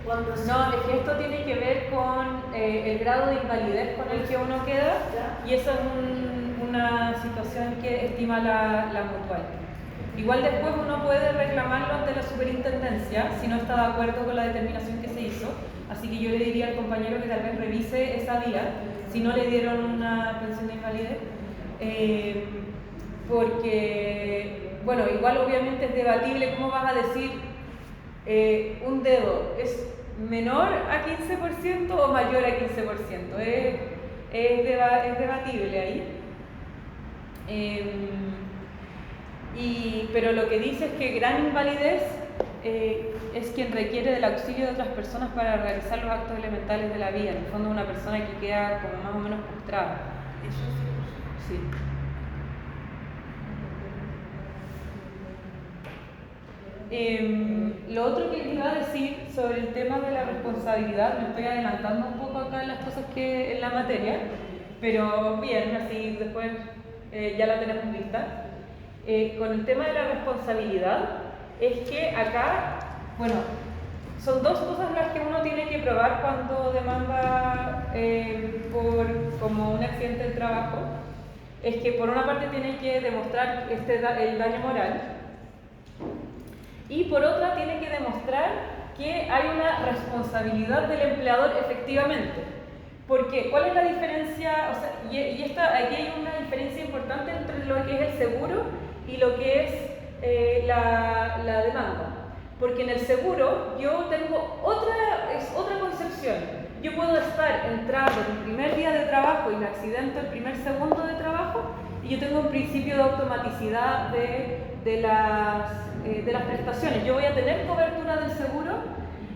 cuando No, es que esto tiene que ver con el grado de invalidez con el que uno queda, y esa es una situación que estima la mutual. Igual después uno puede reclamarlo ante la superintendencia si no está de acuerdo con la determinación que se hizo, así que yo le diría al compañero que tal vez revise esa vía, si no le dieron una pensión de invalidez, porque, bueno, igual obviamente es debatible cómo vas a decir un dedo es menor a 15% o mayor a 15%, es debatible ahí. Pero lo que dice es que gran invalidez es quien requiere del auxilio de otras personas para realizar los actos elementales de la vida. En el fondo, una persona que queda como más o menos postrada. Eso Sí. Lo otro que les iba a decir sobre el tema de la responsabilidad, me estoy adelantando un poco acá en las cosas que en la materia, pero bien, así después ya la tenemos lista. Con el tema de la responsabilidad, es que acá, bueno, son dos cosas las que uno tiene que probar cuando demanda por como un accidente de trabajo. Es que por una parte tiene que demostrar el daño moral y por otra tiene que demostrar que hay una responsabilidad del empleador efectivamente. ¿Por qué? ¿Cuál es la diferencia? O sea, aquí hay una diferencia importante entre lo que es el seguro y lo que es la demanda. Porque en el seguro yo tengo otra concepción. Yo puedo estar entrando el primer día de trabajo y me accidento el primer segundo de trabajo y yo tengo un principio de automaticidad de las prestaciones. Yo voy a tener cobertura del seguro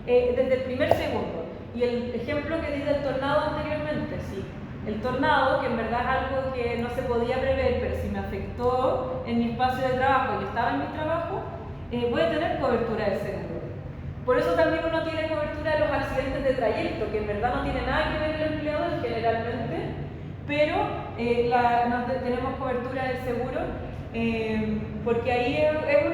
desde el primer segundo. Y el ejemplo que di del tornado anteriormente, sí. El tornado, que en verdad es algo que no se podía prever, pero si me afectó en mi espacio de trabajo y estaba en mi trabajo, voy a tener cobertura del seguro. Por eso también uno tiene cobertura de los accidentes de trayecto, que en verdad no tiene nada que ver el empleador generalmente, pero tenemos cobertura del seguro, porque ahí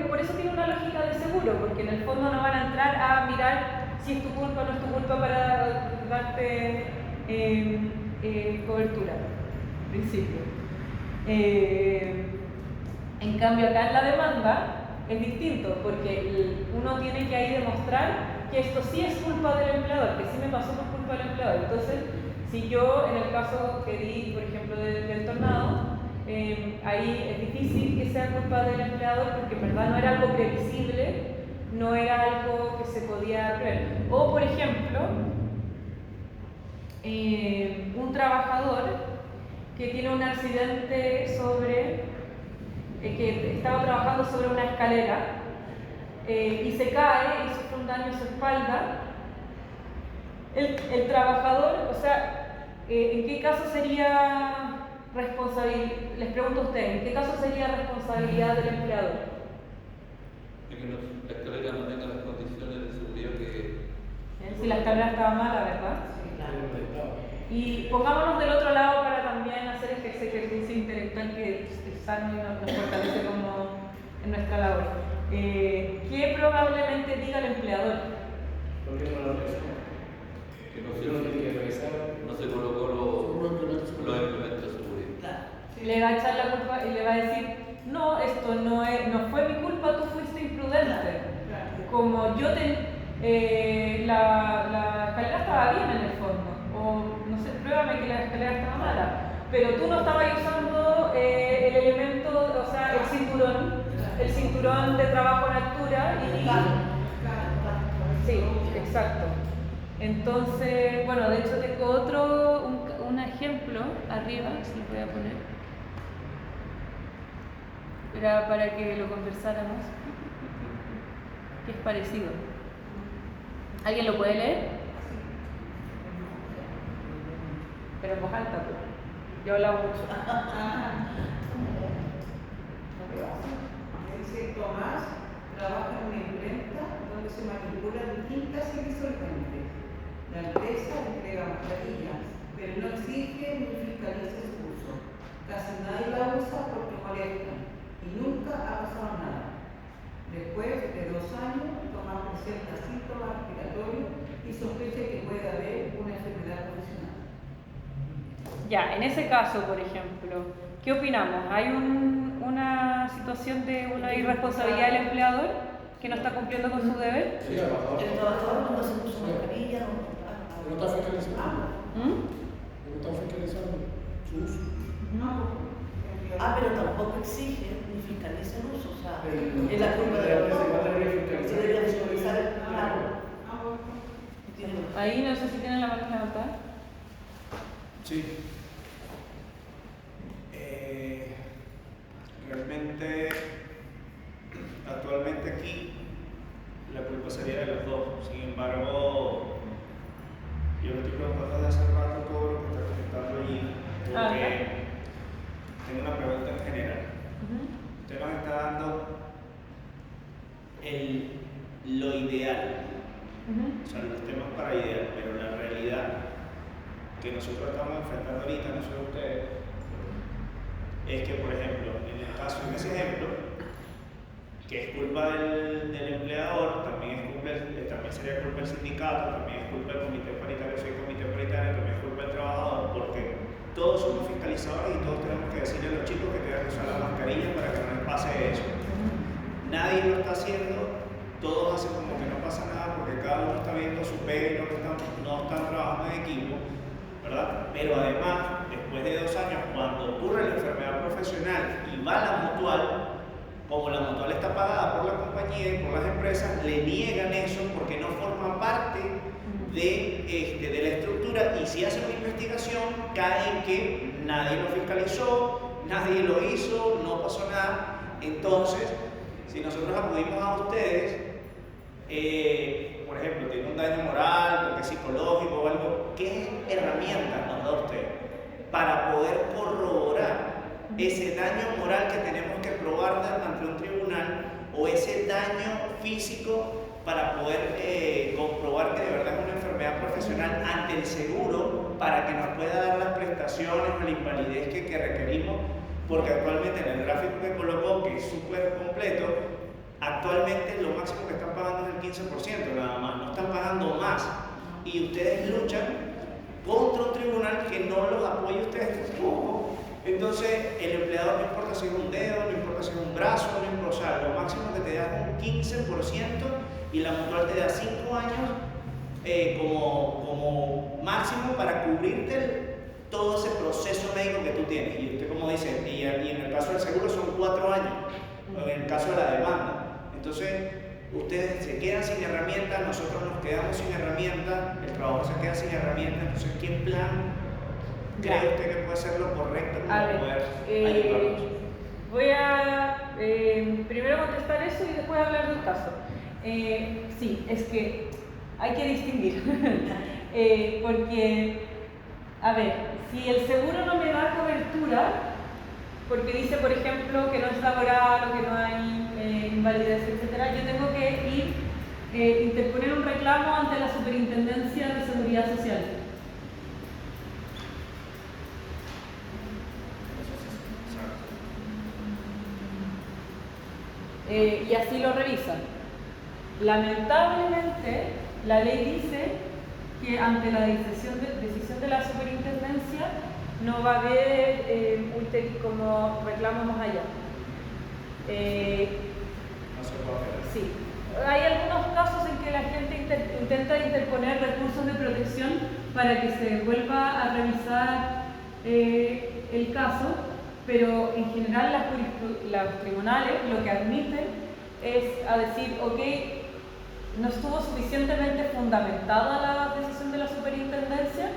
por eso tiene una lógica de seguro, porque en el fondo no van a entrar a mirar si es tu culpa o no es tu culpa para darte cobertura, en principio. En cambio acá en la demanda es distinto, porque uno tiene que ahí demostrar que esto sí es culpa del empleador, que sí me pasó por culpa del empleador. Entonces, si yo en el caso que di, por ejemplo, del tornado, ahí es difícil que sea culpa del empleador porque en verdad no era algo previsible, no era algo que se podía prever. O, por ejemplo, un trabajador que tiene un accidente que estaba trabajando sobre una escalera y se cae y sufre un daño en su espalda. El trabajador, o sea, ¿en qué caso sería responsabilidad? Les pregunto a ustedes, ¿en qué caso sería responsabilidad del empleador? Es que la escalera no tenga las condiciones de seguridad que... Si la escalera estaba mala, ¿verdad? Sí, claro. Y pongámonos del otro lado para también hacer ese ejercicio intelectual que es sano y nos fortalece como en nuestra labor. ¿Qué probablemente diga el empleador? ¿Por qué no lo revisó? Que no se colocó los implementos de seguridad. Claro. Le va a echar la culpa y le va a decir, no, esto no fue mi culpa, tú fuiste imprudente. Como yo la escalera estaba bien en el fondo, o no sé, pruébame que la escalera estaba mala, pero tú no estabas usando el elemento, o sea, el cinturón de trabajo en altura y... Sí, exacto. Entonces, bueno, de hecho tengo un ejemplo arriba, si lo voy a poner. Era para que lo conversáramos, que es parecido. ¿Alguien lo puede leer? Pero en voz alta, pues. Yo he hablado mucho. Dice Tomás trabaja en una imprenta donde se manipulan distintas y disolventes. La empresa entrega mascarillas, pero no exige ni fiscaliza su uso. Casi nadie la usa porque molesta y nunca ha pasado nada. Después de 2 años, Tomás presenta síntomas respiratorios y sospecha que puede haber una enfermedad profesional. Ya, en ese caso, por ejemplo, ¿qué opinamos? ¿Hay una situación de una irresponsabilidad del empleador que no está cumpliendo con su deber? Sí, trabajador. El trabajador no se puso mascarilla, No está fiscalizando. ¿Mm? No está fiscalizando su uso. pero tampoco exige ni fiscaliza el uso, o sea, El- es la culpa de la igual debería fiscalizar. Se debería fiscalizar el claro. Ahí no sé si tienen la mano levantada. Sí. Realmente, actualmente aquí, la culpa sería de los dos. Sin embargo, yo me estoy preguntando desde hace rato todo lo que está comentando allí, porque tengo una pregunta en general. Usted nos está dando lo ideal, o sea, los temas para ideal, pero la realidad que nosotros estamos enfrentando ahorita, no sé ustedes, es que, por ejemplo, en ese ejemplo, que es culpa del empleador, también sería culpa del sindicato, también es culpa del comité paritario, si hay comité paritario, también es culpa del trabajador, porque todos somos fiscalizadores y todos tenemos que decirle a los chicos que tengan que usar la mascarilla para que no les pase eso. Nadie lo está haciendo, todos hacen como que no pasa nada porque cada uno está viendo su pega y no están trabajando en equipo, ¿verdad? Pero además, después de 2 años, cuando ocurre la enfermedad profesional y va a la mutual, como la mutual está pagada por la compañía y por las empresas, le niegan eso porque no forma parte de la estructura, y si hacen una investigación cae en que nadie lo fiscalizó, nadie lo hizo, no pasó nada. Entonces, si nosotros acudimos a ustedes, por ejemplo, tiene un daño moral, porque es psicológico o algo, ¿qué herramientas nos da usted para poder corroborar ese daño moral que tenemos que probar ante un tribunal, o ese daño físico para poder comprobar que de verdad es una enfermedad profesional ante el seguro, para que nos pueda dar las prestaciones o la invalidez que requerimos? Porque actualmente en el gráfico que colocó, que es súper completo, actualmente lo máximo que están pagando es el 15% nada más, no están pagando más, y ustedes luchan contra un tribunal que no los apoya a ustedes tampoco. Entonces, el empleador, no importa si es un dedo, no importa si es un brazo, no importa, o sea, lo máximo que te da es un 15%, y la mutual te da 5 años como máximo para cubrirte todo ese proceso médico que tú tienes. Y usted, como dice, y en el caso del seguro son 4 años, en el caso de la demanda. Entonces, ustedes se quedan sin herramientas, nosotros nos quedamos sin herramientas, el trabajador se queda sin herramientas. Entonces, ¿qué plan cree usted que puede ser lo correcto para poder ayudarnos? Voy a primero contestar eso y después hablar del caso. Sí, es que hay que distinguir, porque, a ver, si el seguro no me da cobertura, porque dice, por ejemplo, que no es laboral o que no hay invalidez, etc., yo tengo que interponer un reclamo ante la Superintendencia de Seguridad Social. Y así lo revisan. Lamentablemente, la ley dice que ante la decisión de la superintendencia no va a haber como reclamo más allá. No se puede hacer. Sí. Hay algunos casos en que la gente intenta interponer recursos de protección para que se vuelva a revisar el caso, pero en general los tribunales lo que admiten es a decir, ok, no estuvo suficientemente fundamentada la decisión de la superintendencia,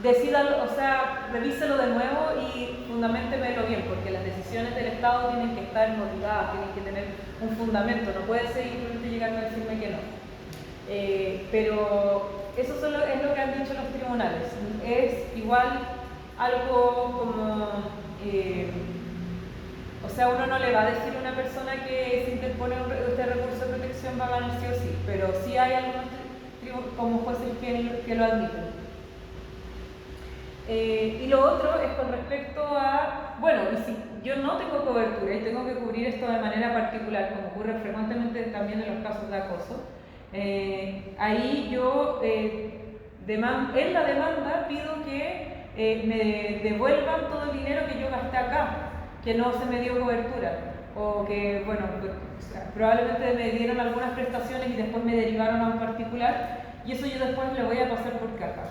decídalo, o sea, revíselo de nuevo y fundamentemelo bien, porque las decisiones del Estado tienen que estar motivadas, tienen que tener un fundamento, no puede ser simplemente llegar a decirme que no. Pero eso es lo que han dicho los tribunales. Es igual algo como... o sea, uno no le va a decir a una persona que si interpone este recurso de protección va a ganar sí o sí, pero sí hay algunos como jueces que lo admiten. Y lo otro es con respecto a, bueno, y si yo no tengo cobertura y tengo que cubrir esto de manera particular, como ocurre frecuentemente también en los casos de acoso, ahí yo en la demanda pido que me devuelvan todo el dinero que yo gasté acá, que no se me dio cobertura, o que, bueno, probablemente me dieron algunas prestaciones y después me derivaron a un particular, y eso yo después le voy a pasar por caja.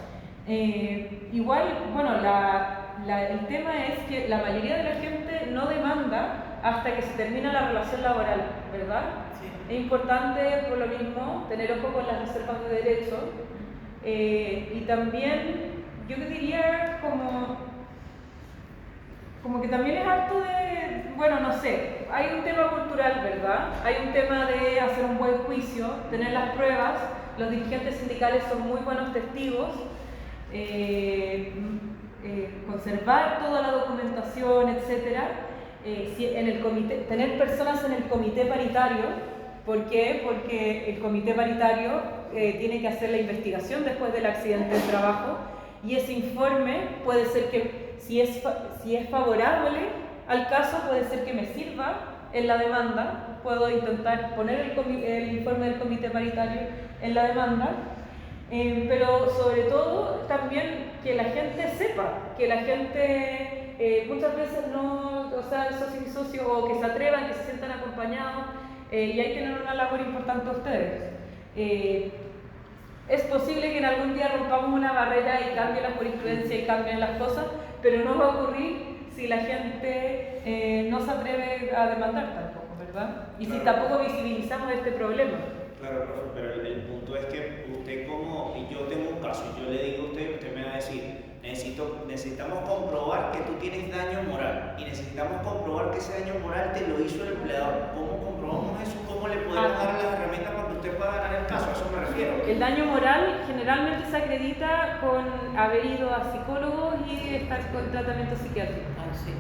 Igual, bueno, el tema es que la mayoría de la gente no demanda hasta que se termina la relación laboral, ¿verdad? Sí. Es importante, por lo mismo, tener ojo con las reservas de derecho, y también, yo diría como que también es harto de, bueno, no sé, hay un tema cultural, ¿verdad? Hay un tema de hacer un buen juicio, tener las pruebas, los dirigentes sindicales son muy buenos testigos, conservar toda la documentación, etc. En el comité, tener personas en el comité paritario. ¿Por qué? Porque el comité paritario tiene que hacer la investigación después del accidente de trabajo y ese informe puede ser que, si es favorable al caso, puede ser que me sirva en la demanda. Puedo intentar poner el informe del comité paritario en la demanda. Pero sobre todo también que la gente sepa, que la gente muchas veces no, o sea, socios y socios, o que se atrevan, que se sientan acompañados, y ahí tienen una labor importante ustedes. Es posible que en algún día rompamos una barrera y cambie la jurisprudencia y cambien las cosas, pero no va a ocurrir si la gente no se atreve a demandar tampoco, ¿verdad? Y si tampoco visibilizamos este problema. Claro, profe, pero el punto es que usted y yo tengo un caso, y yo le digo a usted me va a decir, necesitamos comprobar que tú tienes daño moral, y necesitamos comprobar que ese daño moral te lo hizo el empleador. ¿Cómo comprobamos eso? ¿Cómo le podemos dar las herramientas para que usted pueda ganar el caso? A eso me refiero. El daño moral generalmente se acredita con haber ido a psicólogos y estar con tratamiento psiquiátrico. Sí.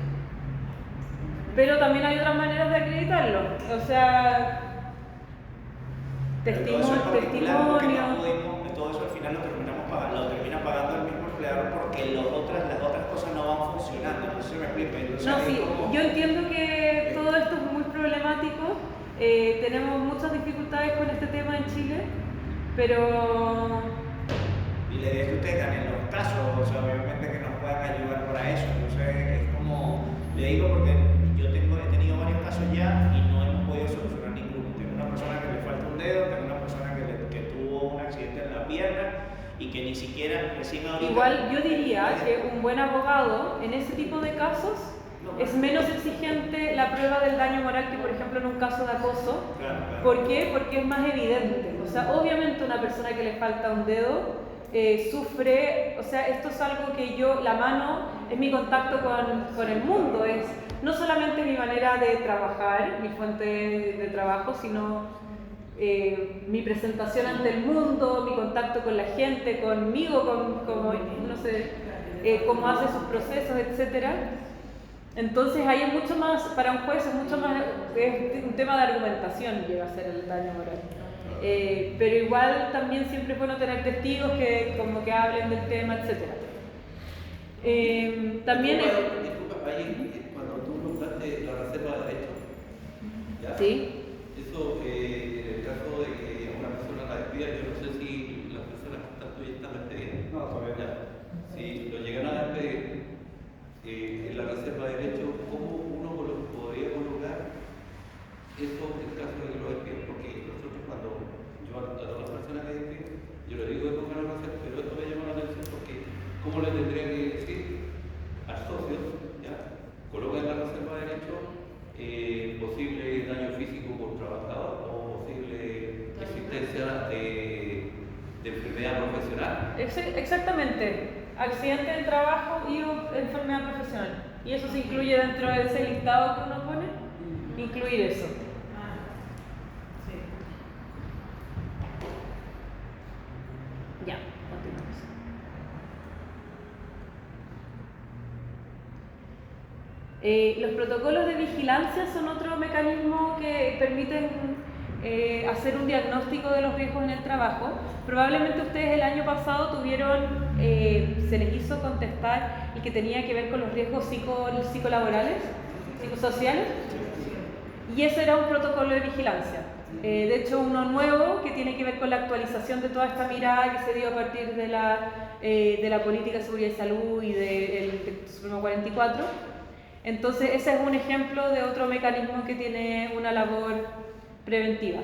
Pero también hay otras maneras de acreditarlo, o sea, testimonio. Todo eso al final lo termina pagando el mismo empleador porque las otras cosas no van funcionando. Entonces me explico. Entonces, no, sí, yo entiendo que todo esto es muy problemático. Tenemos muchas dificultades con este tema en Chile, pero... Y la idea es que ustedes ganen los casos, o sea, obviamente que nos puedan ayudar para eso. Entonces es como, le digo porque yo he tenido varios casos ya y no hemos podido solucionar ninguno. Tengo una persona que le falta un dedo, tengo una persona que tuvo un accidente en la pierna y que ni siquiera recién ahorita... Igual yo diría que un buen abogado en ese tipo de casos es menos exigente la prueba del daño moral que, por ejemplo, en un caso de acoso. Claro. ¿Por qué? Porque es más evidente. O sea, obviamente una persona que le falta un dedo sufre, o sea, esto es algo que la mano es mi contacto con el mundo, es no solamente mi manera de trabajar, mi fuente de trabajo, sino mi presentación ante el mundo, mi contacto con la gente, conmigo, no sé, cómo hace sus procesos, etc. Entonces ahí es mucho más, para un juez es mucho más, es un tema de argumentación llega a ser el daño moral. Pero igual también siempre es bueno tener testigos que como que hablen del tema, etc. También disculpa, ahí cuando tú nombraste la reserva de derechos, ¿ya? Sí. Eso, en el caso de que a una persona la despida, yo no sé si las personas que están tuyas están despedidas. No, todavía no. Si lo llegan a despedir en la reserva de derechos, ¿cómo uno podría colocar eso en caso de que lo despiden? Porque nosotros cuando yo a todas las personas que despido, yo le digo que pongan una reserva, pero esto me llama la atención porque ¿cómo le tendría que decir al socio, ya, coloca en la reserva de derechos posible daño físico por trabajador o posible existencia de enfermedad profesional? Exactamente, accidente de trabajo y enfermedad profesional. Y eso se incluye dentro de ese listado que uno pone, incluir eso. Sí. Ya, continuamos. Los protocolos de vigilancia son otro mecanismo que permiten hacer un diagnóstico de los riesgos en el trabajo. Probablemente ustedes el año pasado se les hizo contestar el que tenía que ver con los riesgos psicolaborales, psicosociales, y ese era un protocolo de vigilancia. De hecho, uno nuevo que tiene que ver con la actualización de toda esta mirada que se dio a partir de la política de seguridad y salud y del Supremo 44. Entonces, ese es un ejemplo de otro mecanismo que tiene una labor preventiva.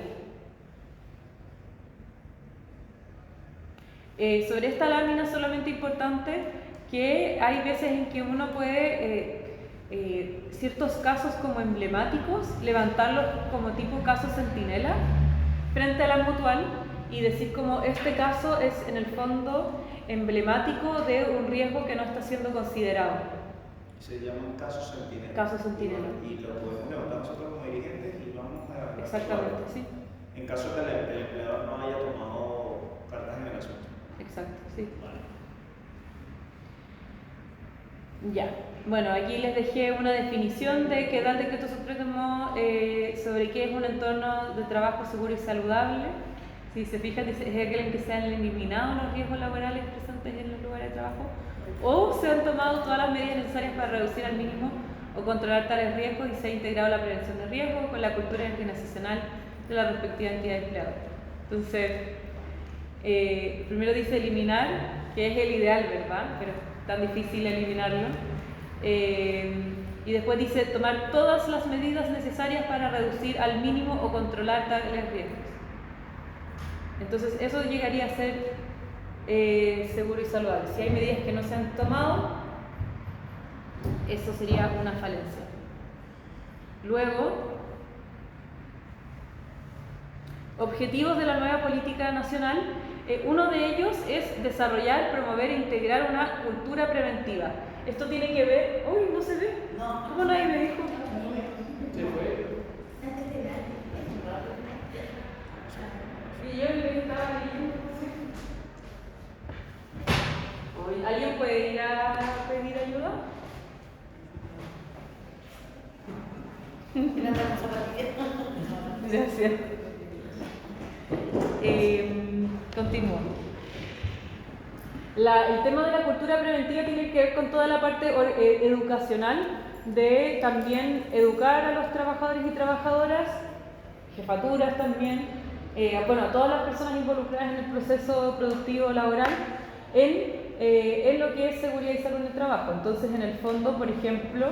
Sobre esta lámina solamente importante que hay veces en que uno puede ciertos casos como emblemáticos levantarlos como tipo caso centinela frente a la mutual y decir como este caso es en el fondo emblemático de un riesgo que no está siendo considerado. Se llaman casos centinela. Casos centinela. Y lo podemos levantar nosotros como dirigentes y vamos a... Exactamente, sí. En caso de que el empleador no haya tomado cartas en el asunto. Exacto, sí. Vale. Ya, bueno, aquí les dejé una definición de que da el decreto supremo sobre qué es un entorno de trabajo seguro y saludable. Si se fijan, dice, es aquel en que se han eliminado los riesgos laborales presentes en los lugares de trabajo o se han tomado todas las medidas necesarias para reducir al mínimo o controlar tales riesgos y se ha integrado la prevención de riesgos con la cultura organizacional de la respectiva entidad empleadora. Entonces, primero dice eliminar, que es el ideal, ¿verdad? Pero es tan difícil eliminarlo. Y después dice tomar todas las medidas necesarias para reducir al mínimo o controlar tales riesgos. Entonces, eso llegaría a ser seguro y saludable. Si hay medidas que no se han tomado, eso sería una falencia. Luego, objetivos de la nueva política nacional. Uno de ellos es desarrollar, promover e integrar una cultura preventiva. Esto tiene que ver... ¡Uy, no se ve! No. ¿Cómo nadie me dijo? Se fue. Y yo le estaba leyendo. Uy, ¿alguien puede ir a pedir ayuda? Gracias. Continúo. El tema de la cultura preventiva tiene que ver con toda la parte educacional de también educar a los trabajadores y trabajadoras, jefaturas también, bueno, a todas las personas involucradas en el proceso productivo laboral en lo que es seguridad y salud en el trabajo. Entonces, en el fondo, por ejemplo,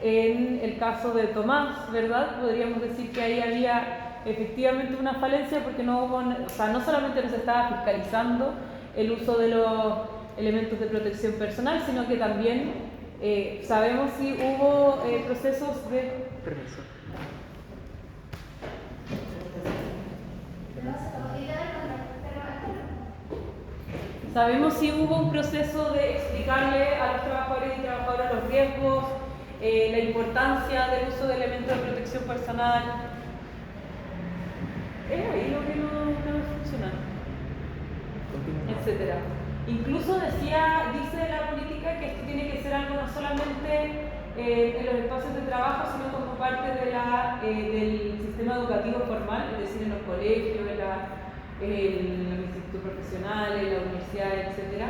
en el caso de Tomás, ¿verdad? Podríamos decir que ahí había efectivamente una falencia porque no hubo, o sea, no solamente no se estaba fiscalizando el uso de los elementos de protección personal, sino que también sabemos si hubo procesos de... Permiso. Sabemos si hubo un proceso de explicarle a los trabajadores y trabajadoras los riesgos, la importancia del uso de elementos de protección personal. Es ahí lo que no funciona, etcétera. Incluso dice la política que esto tiene que ser algo no solamente en los espacios de trabajo, sino como parte del sistema educativo formal, es decir, en los colegios, en los institutos profesionales, en la universidad, etcétera,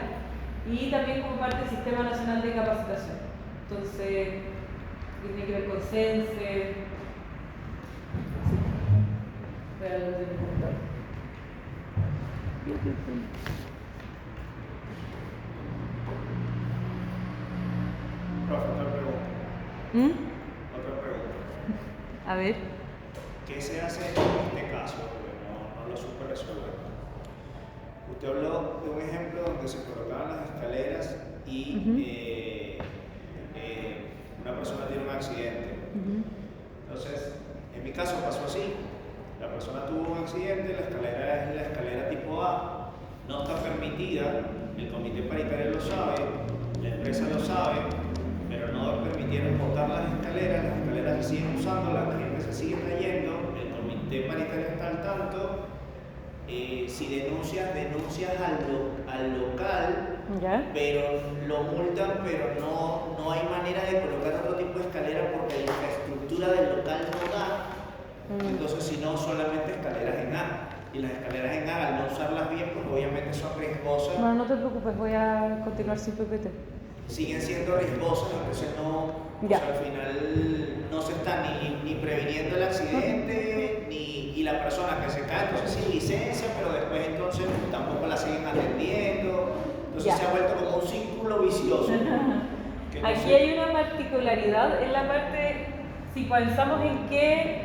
y también como parte del Sistema Nacional de Capacitación. Entonces, tiene que ver con CENSE. Voy a hablar de mi computador. Profe, otra pregunta. Otra pregunta. A ver. ¿Qué se hace en este caso? Porque no lo supe resolver. Usted habló de un ejemplo donde se colocaban las escaleras y una persona tiene un accidente. Entonces, en mi caso pasó así. La persona tuvo un accidente, la escalera es la escalera tipo A, no está permitida, el comité paritario lo sabe, la empresa lo sabe, pero no permitieron botar las escaleras se siguen usando, la gente se sigue trayendo, el comité paritario está al tanto. Si denuncias al local, ¿ya? Pero lo multan, pero no hay manera de colocar otro tipo de escalera porque la infraestructura del local no da. Entonces, si no, solamente escaleras en A. Y las escaleras en A, al no usarlas bien, pues obviamente son riesgosas. No te preocupes, voy a continuar sin PPT. Siguen siendo riesgosas, entonces o sea, al final no se está ni previniendo el accidente, y la persona que se cae, entonces sin licencia, pero después entonces tampoco la siguen atendiendo. Entonces se ha vuelto como un círculo vicioso. Aquí hay una particularidad en la parte, si pensamos en qué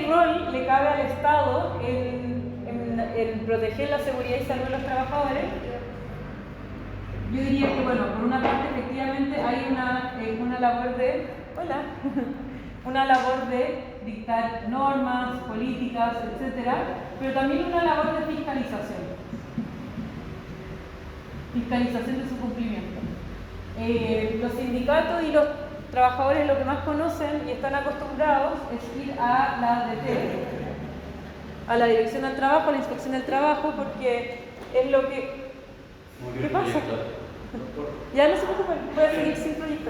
rol le cabe al Estado en proteger la seguridad y salud de los trabajadores, yo diría que, bueno, por una parte efectivamente hay una labor de, una labor de dictar normas, políticas, etcétera, pero también una labor de fiscalización de su cumplimiento. Los sindicatos y los trabajadores lo que más conocen y están acostumbrados es ir a la DT, a la dirección del trabajo, a la inspección del trabajo, porque es lo que... ¿Qué pasa? Ya no se preocupen, voy a seguir sin proyecto.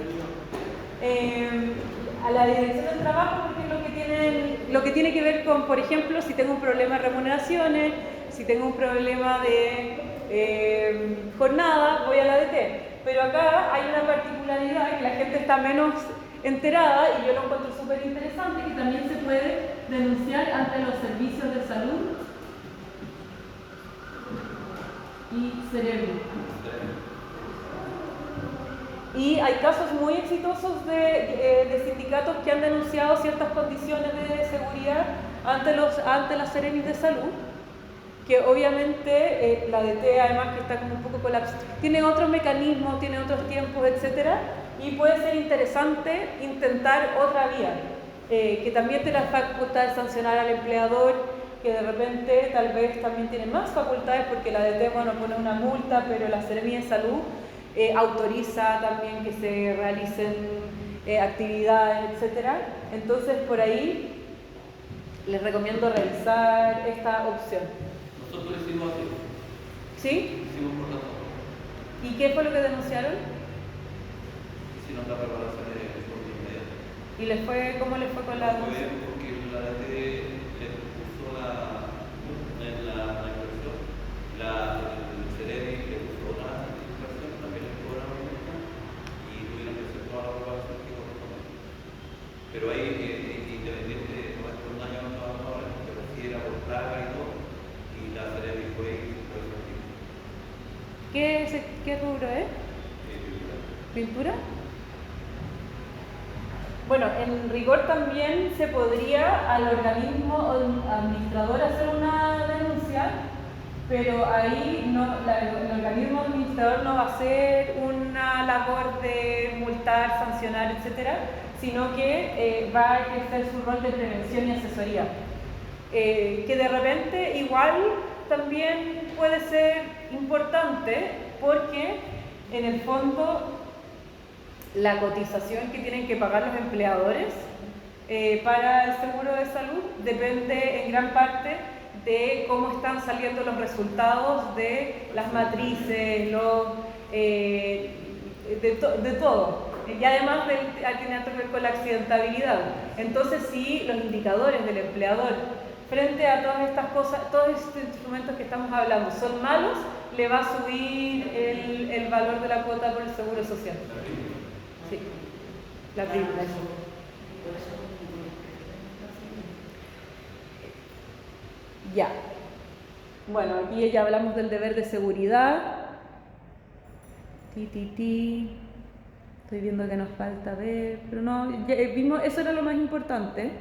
A la dirección del trabajo, porque es lo que tiene que ver con, por ejemplo, si tengo un problema de remuneraciones, si tengo un problema de jornada, voy a la ADT. Pero acá hay una particularidad que la gente está menos enterada y yo lo encuentro súper interesante, que también se puede denunciar ante los servicios de salud y Ceremi. Y hay casos muy exitosos de sindicatos que han denunciado ciertas condiciones de seguridad ante las Ceremis de salud, que obviamente la DT además que está como un poco colapsada, tiene otros mecanismos, tiene otros tiempos, etcétera, y puede ser interesante intentar otra vía, que también te la facultad de sancionar al empleador, que de repente tal vez también tiene más facultades porque la DT, bueno, pone una multa, pero la Seremi de Salud autoriza también que se realicen actividades, etcétera. Entonces, por ahí les recomiendo revisar esta opción. Nosotros hicimos así. ¿Sí? Hicimos por la zona. ¿Y qué fue lo que denunciaron? Hicimos la preparación de forma inmediata. ¿Y les fue, cómo les fue con la Fue denuncia? bien porque la DT le puso en la inversión, el Ceremi le puso una inversión, también le puso una multa y tuvieron que hacer toda la preparación que corresponde. Pero ahí, independiente de no es por un daño a los trabajadores, pero sí era por plaga y todo, y la Ceremi fue efectiva. ¿Qué rubro es? ¿Pintura? Bueno, en rigor también se podría al organismo administrador hacer una denuncia, pero ahí el organismo administrador no va a hacer una labor de multar, sancionar, etcétera, sino que va a ejercer su rol de prevención y asesoría. Que de repente igual también puede ser importante porque en el fondo la cotización que tienen que pagar los empleadores para el seguro de salud depende en gran parte de cómo están saliendo los resultados de las matrices, de todo. Y además tiene que ver con la accidentabilidad. Entonces, si los indicadores del empleador frente a todas estas cosas, todos estos instrumentos que estamos hablando son malos, le va a subir el valor de la cuota por el seguro social. Sí, la primera. Ya. Bueno, aquí ya hablamos del deber de seguridad. Estoy viendo que nos falta ver, pero no, ya vimos, eso era lo más importante,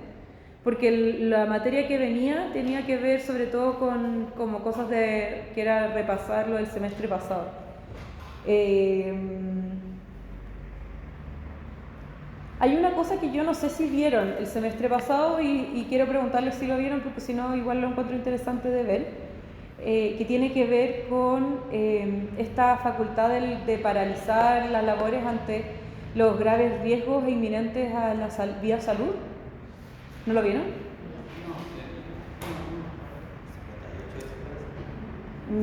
porque la materia que venía tenía que ver sobre todo con como cosas que era repasarlo del semestre pasado. Hay una cosa que yo no sé si vieron el semestre pasado y quiero preguntarles si lo vieron, porque si no igual lo encuentro interesante de ver, que tiene que ver con esta facultad de paralizar las labores ante los graves riesgos inminentes a la vía salud. ¿No lo vieron?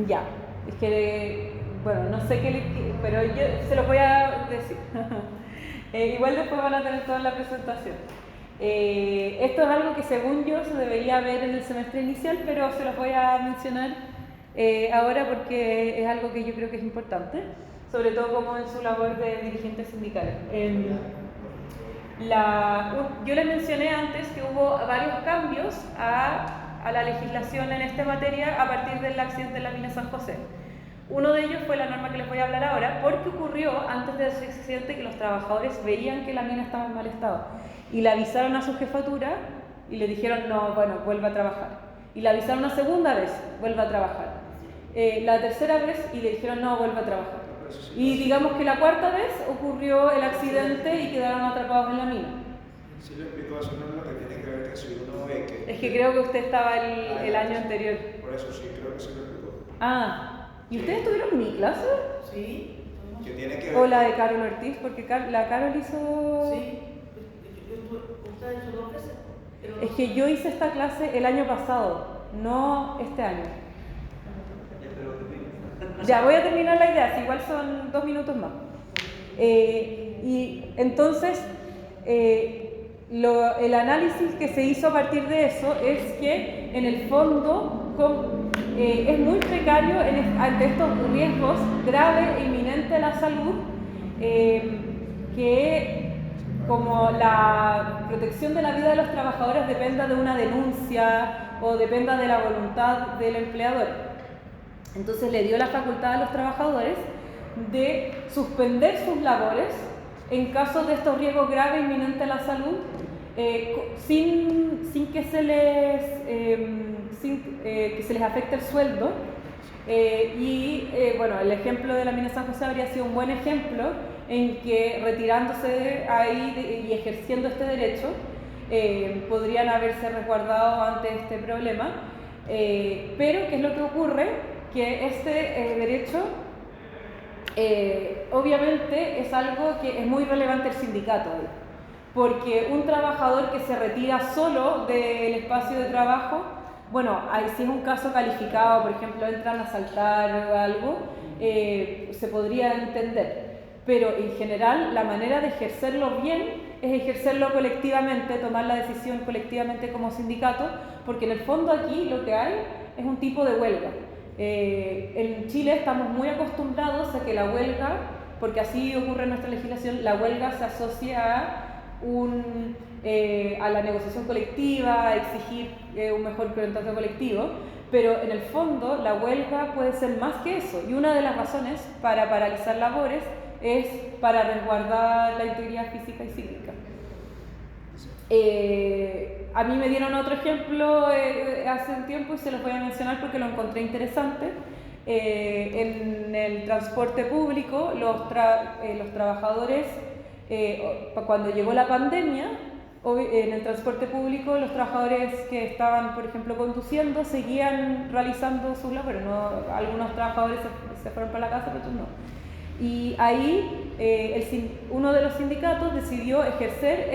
Ya, es que, bueno, no sé pero yo se lo voy a decir. Igual después van a tener toda la presentación. Esto es algo que según yo se debería ver en el semestre inicial, pero se los voy a mencionar ahora porque es algo que yo creo que es importante, sobre todo como en su labor de dirigentes sindicales. Yo les mencioné antes que hubo varios cambios a la legislación en esta materia a partir del accidente de la mina San José. Uno de ellos fue la norma que les voy a hablar ahora, porque ocurrió antes de ese accidente que los trabajadores veían que la mina estaba en mal estado y le avisaron a su jefatura y le dijeron, no, bueno, vuelva a trabajar. Y le avisaron una segunda vez, vuelva a trabajar. La tercera vez y le dijeron, no, vuelva a trabajar. Y digamos que la cuarta vez ocurrió el accidente y quedaron atrapados en la mina. Sí, lo explicó, eso no es lo que tiene que ver que si uno ve que... Es que creo que usted estaba el año anterior. Por eso sí, creo que sí lo explicó. ¿Y ustedes tuvieron mi clase? Sí. Que tiene que ver... ¿O la de Carol Ortiz? Porque la Carol hizo... Sí. ¿Usted ha hecho 2 veces? Es que yo hice esta clase el año pasado. no este año. Ya, pero Ya voy a terminar la idea, si igual son 2 minutos más. Y entonces, el análisis que se hizo a partir de eso es que en el fondo es muy precario ante estos riesgos graves e inminentes a la salud, que como la protección de la vida de los trabajadores dependa de una denuncia o dependa de la voluntad del empleador. Entonces le dio la facultad a los trabajadores de suspender sus labores en caso de estos riesgos graves inminentes a la salud, sin que se les afecte el sueldo. Bueno, el ejemplo de la mina San José habría sido un buen ejemplo en que retirándose ahí y ejerciendo este derecho podrían haberse resguardado ante este problema. Pero, ¿qué es lo que ocurre? Que este derecho obviamente es algo que es muy relevante el sindicato hoy, porque un trabajador que se retira solo del espacio de trabajo, bueno, ahí si es un caso calificado, por ejemplo, entran a asaltar o algo, se podría entender, pero en general la manera de ejercerlo bien es ejercerlo colectivamente, tomar la decisión colectivamente como sindicato, porque en el fondo aquí lo que hay es un tipo de huelga. En Chile estamos muy acostumbrados a que la huelga, porque así ocurre en nuestra legislación, la huelga se asocia a la negociación colectiva, a exigir un mejor contrato colectivo, pero en el fondo la huelga puede ser más que eso, y una de las razones para paralizar labores es para resguardar la integridad física y psíquica. A mí me dieron otro ejemplo hace un tiempo y se los voy a mencionar porque lo encontré interesante. En el transporte público, los trabajadores, cuando llegó la pandemia, en el transporte público los trabajadores que estaban, por ejemplo, conduciendo, seguían realizando sus labores. Algunos trabajadores se fueron para la casa, pero otros no. Y ahí uno de los sindicatos decidió ejercer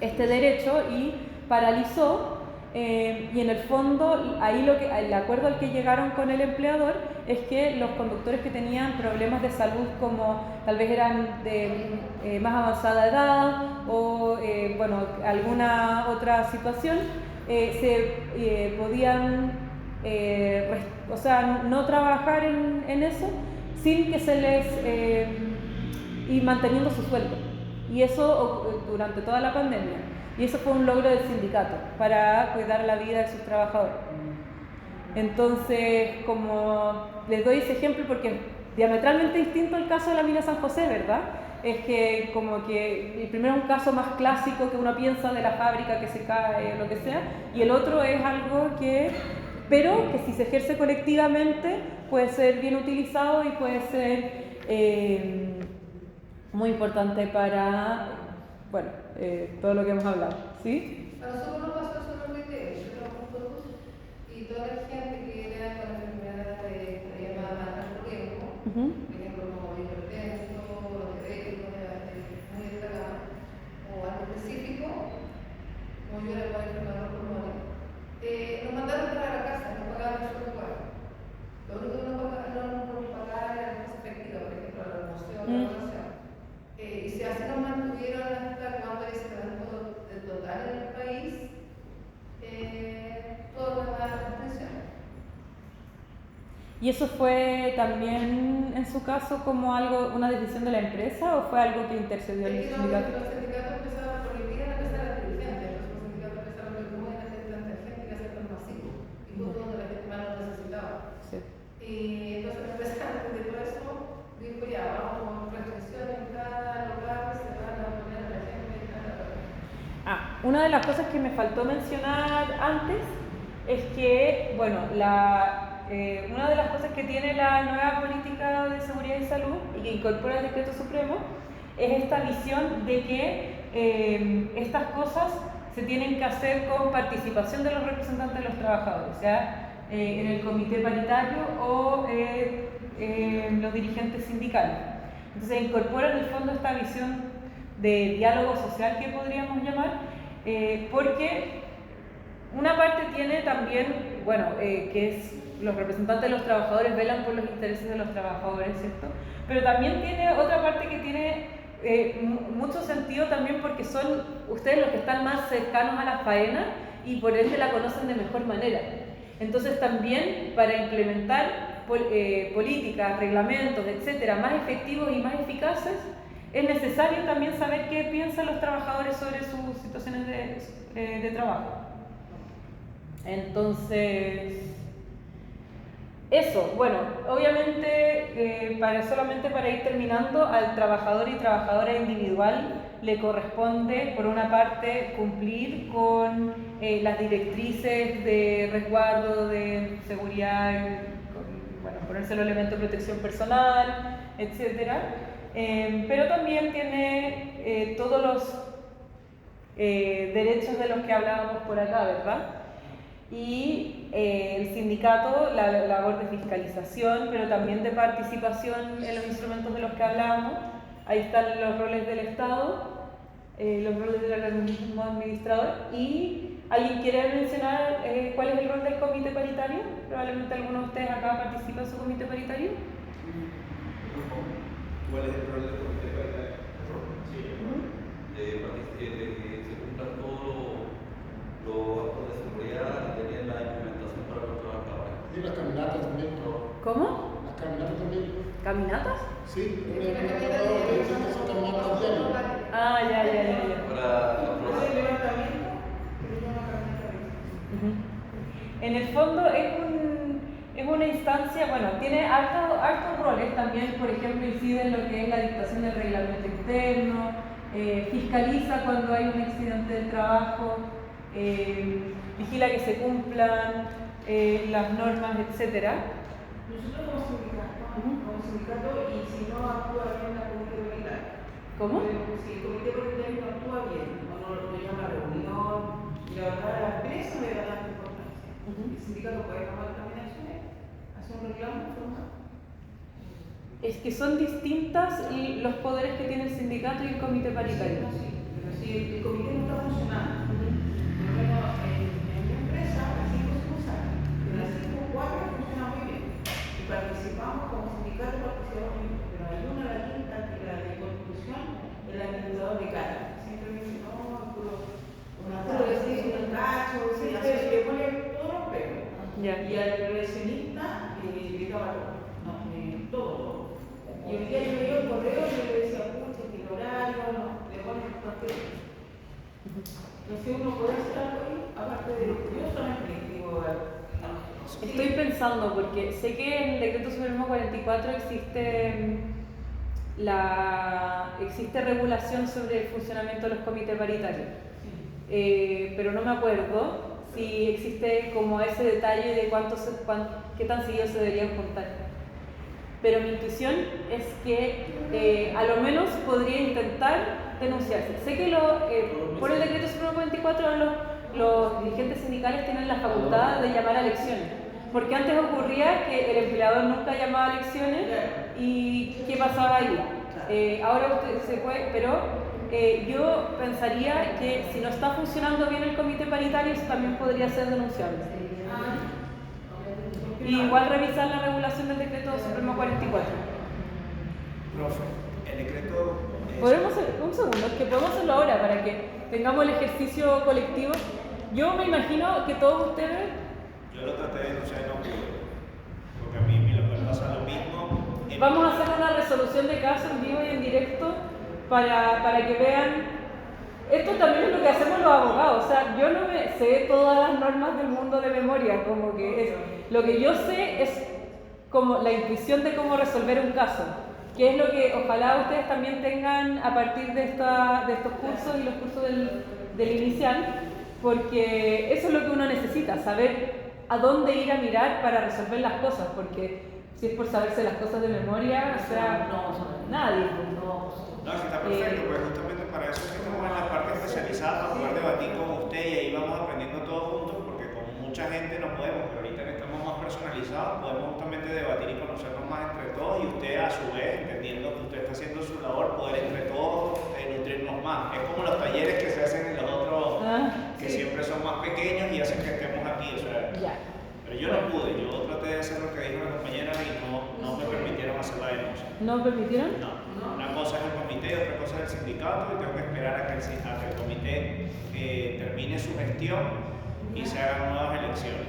este derecho y paralizó, y en el fondo ahí el acuerdo al que llegaron con el empleador es que los conductores que tenían problemas de salud, como tal vez eran de más avanzada edad o bueno, alguna otra situación, podían o sea, no trabajar en eso sin que se les y manteniendo su sueldo, y eso durante toda la pandemia, y eso fue un logro del sindicato para cuidar la vida de sus trabajadores. Entonces, como les doy ese ejemplo porque es diametralmente distinto al caso de la mina San José, ¿verdad? Es que como que el primero es un caso más clásico que uno piensa de la fábrica que se cae o lo que sea, y el otro es algo pero que si se ejerce colectivamente puede ser bien utilizado y puede ser muy importante para, bueno, todo lo que hemos hablado, ¿sí? A nosotros nos pasó solamente yo trabajo todos y toda la gente que era con enfermedades de llamada metabolismo, por ejemplo, como hipertenso, diabético, muy destacado, o algo específico, como yo era para enfermedad de pulmones, nos mandaron para la casa, nos pagaban el sueldo igual. Lo único que no nos pagaban era la cosa efectiva, por ejemplo, la promoción, la evaluación. Y si así nos mantuvieron hasta cuando hay excedente de total en el país, todo va a dar atención. ¿Y eso fue también en su caso como una decisión de la empresa o fue algo que intercedió el sindicato? Los sindicatos empezaron a prohibir a empezar a dirigentes, los sindicatos empezaron a prohibir cómo iban a hacer tanta gente y hacerlo masivo, y justo donde la gente más lo necesitaba. Sí. Y entonces la empresa, antes de todo eso, dijo ya, vamos con restricciones en cada lugar, se van a poner a la gente y cada... Una de las cosas que me faltó mencionar antes es que, bueno, una de las cosas que tiene la nueva política de seguridad y salud y que incorpora el decreto supremo es esta visión de que estas cosas se tienen que hacer con participación de los representantes de los trabajadores, sea en el comité paritario o los dirigentes sindicales. Entonces incorpora en el fondo esta visión de diálogo social que podríamos llamar, porque una parte tiene también, bueno, que es los representantes de los trabajadores velan por los intereses de los trabajadores, ¿cierto? Pero también tiene otra parte que tiene mucho sentido también porque son ustedes los que están más cercanos a la faena y por ende la conocen de mejor manera. Entonces también para implementar políticas, reglamentos, etcétera, más efectivos y más eficaces, es necesario también saber qué piensan los trabajadores sobre sus situaciones de trabajo. Entonces, eso, bueno, obviamente solamente para ir terminando, al trabajador y trabajadora individual le corresponde, por una parte, cumplir con las directrices de resguardo, de seguridad, bueno, ponerse los elementos de protección personal, etc. Pero también tiene todos los derechos de los que hablábamos por acá, ¿verdad? Y el sindicato, la labor de fiscalización, pero también de participación en los instrumentos de los que hablábamos. Ahí están los roles del Estado, los roles del organismo administrador. ¿Y alguien quiere mencionar cuál es el rol del comité paritario? Probablemente alguno de ustedes acá participa en su comité paritario. ¿Cuál es el rol del comité paritario? Sí. De que se cumplan todos los actos de seguridad y tener la implementación para los trabajadores. Y las caminatas también. ¿Cómo? Las caminatas también. ¿Caminatas? Sí, una caminata son caminatas diarias. Ah, ya. Para ¿Puede levantamiento? Pero yo no camino. En el fondo es una instancia, bueno, tiene hartos roles también, por ejemplo, incide en lo que es la dictación del reglamento interno, fiscaliza cuando hay un accidente de trabajo, vigila que se cumplan las normas, etc. Nosotros como sindicato, y si no actúa bien la comité paritaria. ¿Cómo? Si el comité paritario no actúa bien, o no lo llama a reunión, y la verdad la empresa le da tanta importancia. El sindicato puede tomar también acciones, hacer un reclamo formal. Es que son distintas los poderes que tiene el sindicato y el comité paritario. Sí, pero si el comité no está funcionando, por lo menos en mi empresa, las 5 sucursales, pero las 4 funciona muy bien. Y participamos como sindicato, participamos muy bien. Pero hay una, la quinta, que la de Constitución, el administrador de cara. Siempre me dice, no, una cacho, se le pone todos los pelos. Ya. Y al recepcionista le daba todo. Y un día yo me dio el correo y yo le decía, pucha, que el horario, no, le ponen cualquier cosa. Entonces uno puede hacer algo ahí, aparte de lo que yo solamente digo. Estoy pensando, porque sé que en el Decreto Supremo 44 existe regulación sobre el funcionamiento de los comités paritarios, pero no me acuerdo si existe como ese detalle de qué tan seguido se deberían juntar. Pero mi intuición es que a lo menos podría intentar denunciarse. Sé que por el Decreto Supremo 44 los dirigentes sindicales tienen la facultad de llamar a elecciones, porque antes ocurría que el empleador nunca llamaba a elecciones y ¿qué pasaba ahí? Ahora usted se puede, pero yo pensaría que si no está funcionando bien el comité paritario, eso también podría ser denunciable. Y igual revisar la regulación del Decreto Supremo 44. Profe, el decreto... Podemos hacer, un segundo, es que podemos hacerlo ahora para que tengamos el ejercicio colectivo. Yo me imagino que todos ustedes... Yo lo traté de denunciar y no pude, porque a mí me pasa lo mismo. Vamos a hacer una resolución de caso en vivo y en directo para que vean... Esto también es lo que hacemos los abogados, o sea, yo no me sé todas las normas del mundo de memoria, como que es... Lo que yo sé es como la intuición de cómo resolver un caso, que es lo que ojalá ustedes también tengan a partir de estos cursos y los cursos del inicial, porque eso es lo que uno necesita, saber a dónde ir a mirar para resolver las cosas, porque si es por saberse las cosas de memoria, o sea, nadie. No, sí está perfecto, pues justamente para eso es que estamos en la parte especializada, para poder debatir con usted y ahí vamos aprendiendo todos juntos, porque con mucha gente no podemos, pero ahorita que estamos más personalizados podemos justamente debatir y conocernos más entre todos y usted a su vez, entendiendo que usted está haciendo su labor, poder entre todos nutrirnos más. Es como los talleres que se hacen en los otros que siempre son más pequeños y hacen que estemos aquí, o sea, pero yo no pude, yo traté de hacer lo que dijo la compañera y no me permitieron hacer la denuncia. ¿No permitieron? No, una cosa es el comité, otra cosa es el sindicato y tengo que esperar a que el comité termine su gestión y se hagan nuevas elecciones.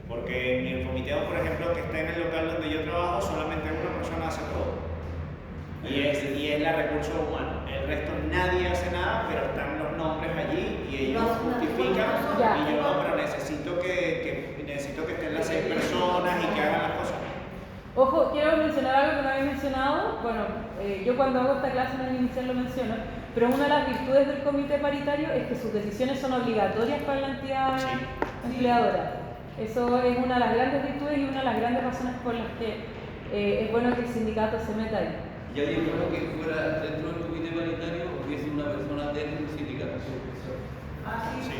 Porque en el comité, por ejemplo, que está en el local donde yo trabajo, solamente una persona hace todo. Y es la recursos humanos. El resto nadie hace nada, pero están los nombres allí y ellos justifican. Y yo no, pero necesito que estén las 6 personas y que hagan las cosas. Ojo, quiero mencionar algo que no había mencionado. Bueno, yo cuando hago esta clase en el inicial lo menciono, pero una de las virtudes del comité paritario es que sus decisiones son obligatorias para la entidad empleadora. Eso es una de las grandes virtudes y una de las grandes razones por las que es bueno que el sindicato se meta ahí. Y ahí es bueno que fuera dentro del comité paritario hubiese una persona dentro del sindicato.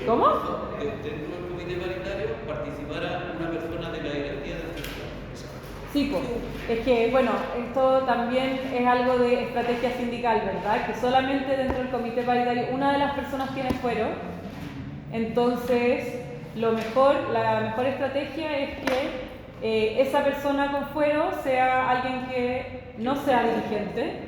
¿Cómo? Dentro del comité paritario participara una persona de la directiva del sindicato. Sí, pues, es que, bueno, esto también es algo de estrategia sindical, ¿verdad? Que solamente dentro del comité paritario una de las personas tiene fuero. Entonces, la mejor estrategia es que esa persona con fuero sea alguien que no sea dirigente,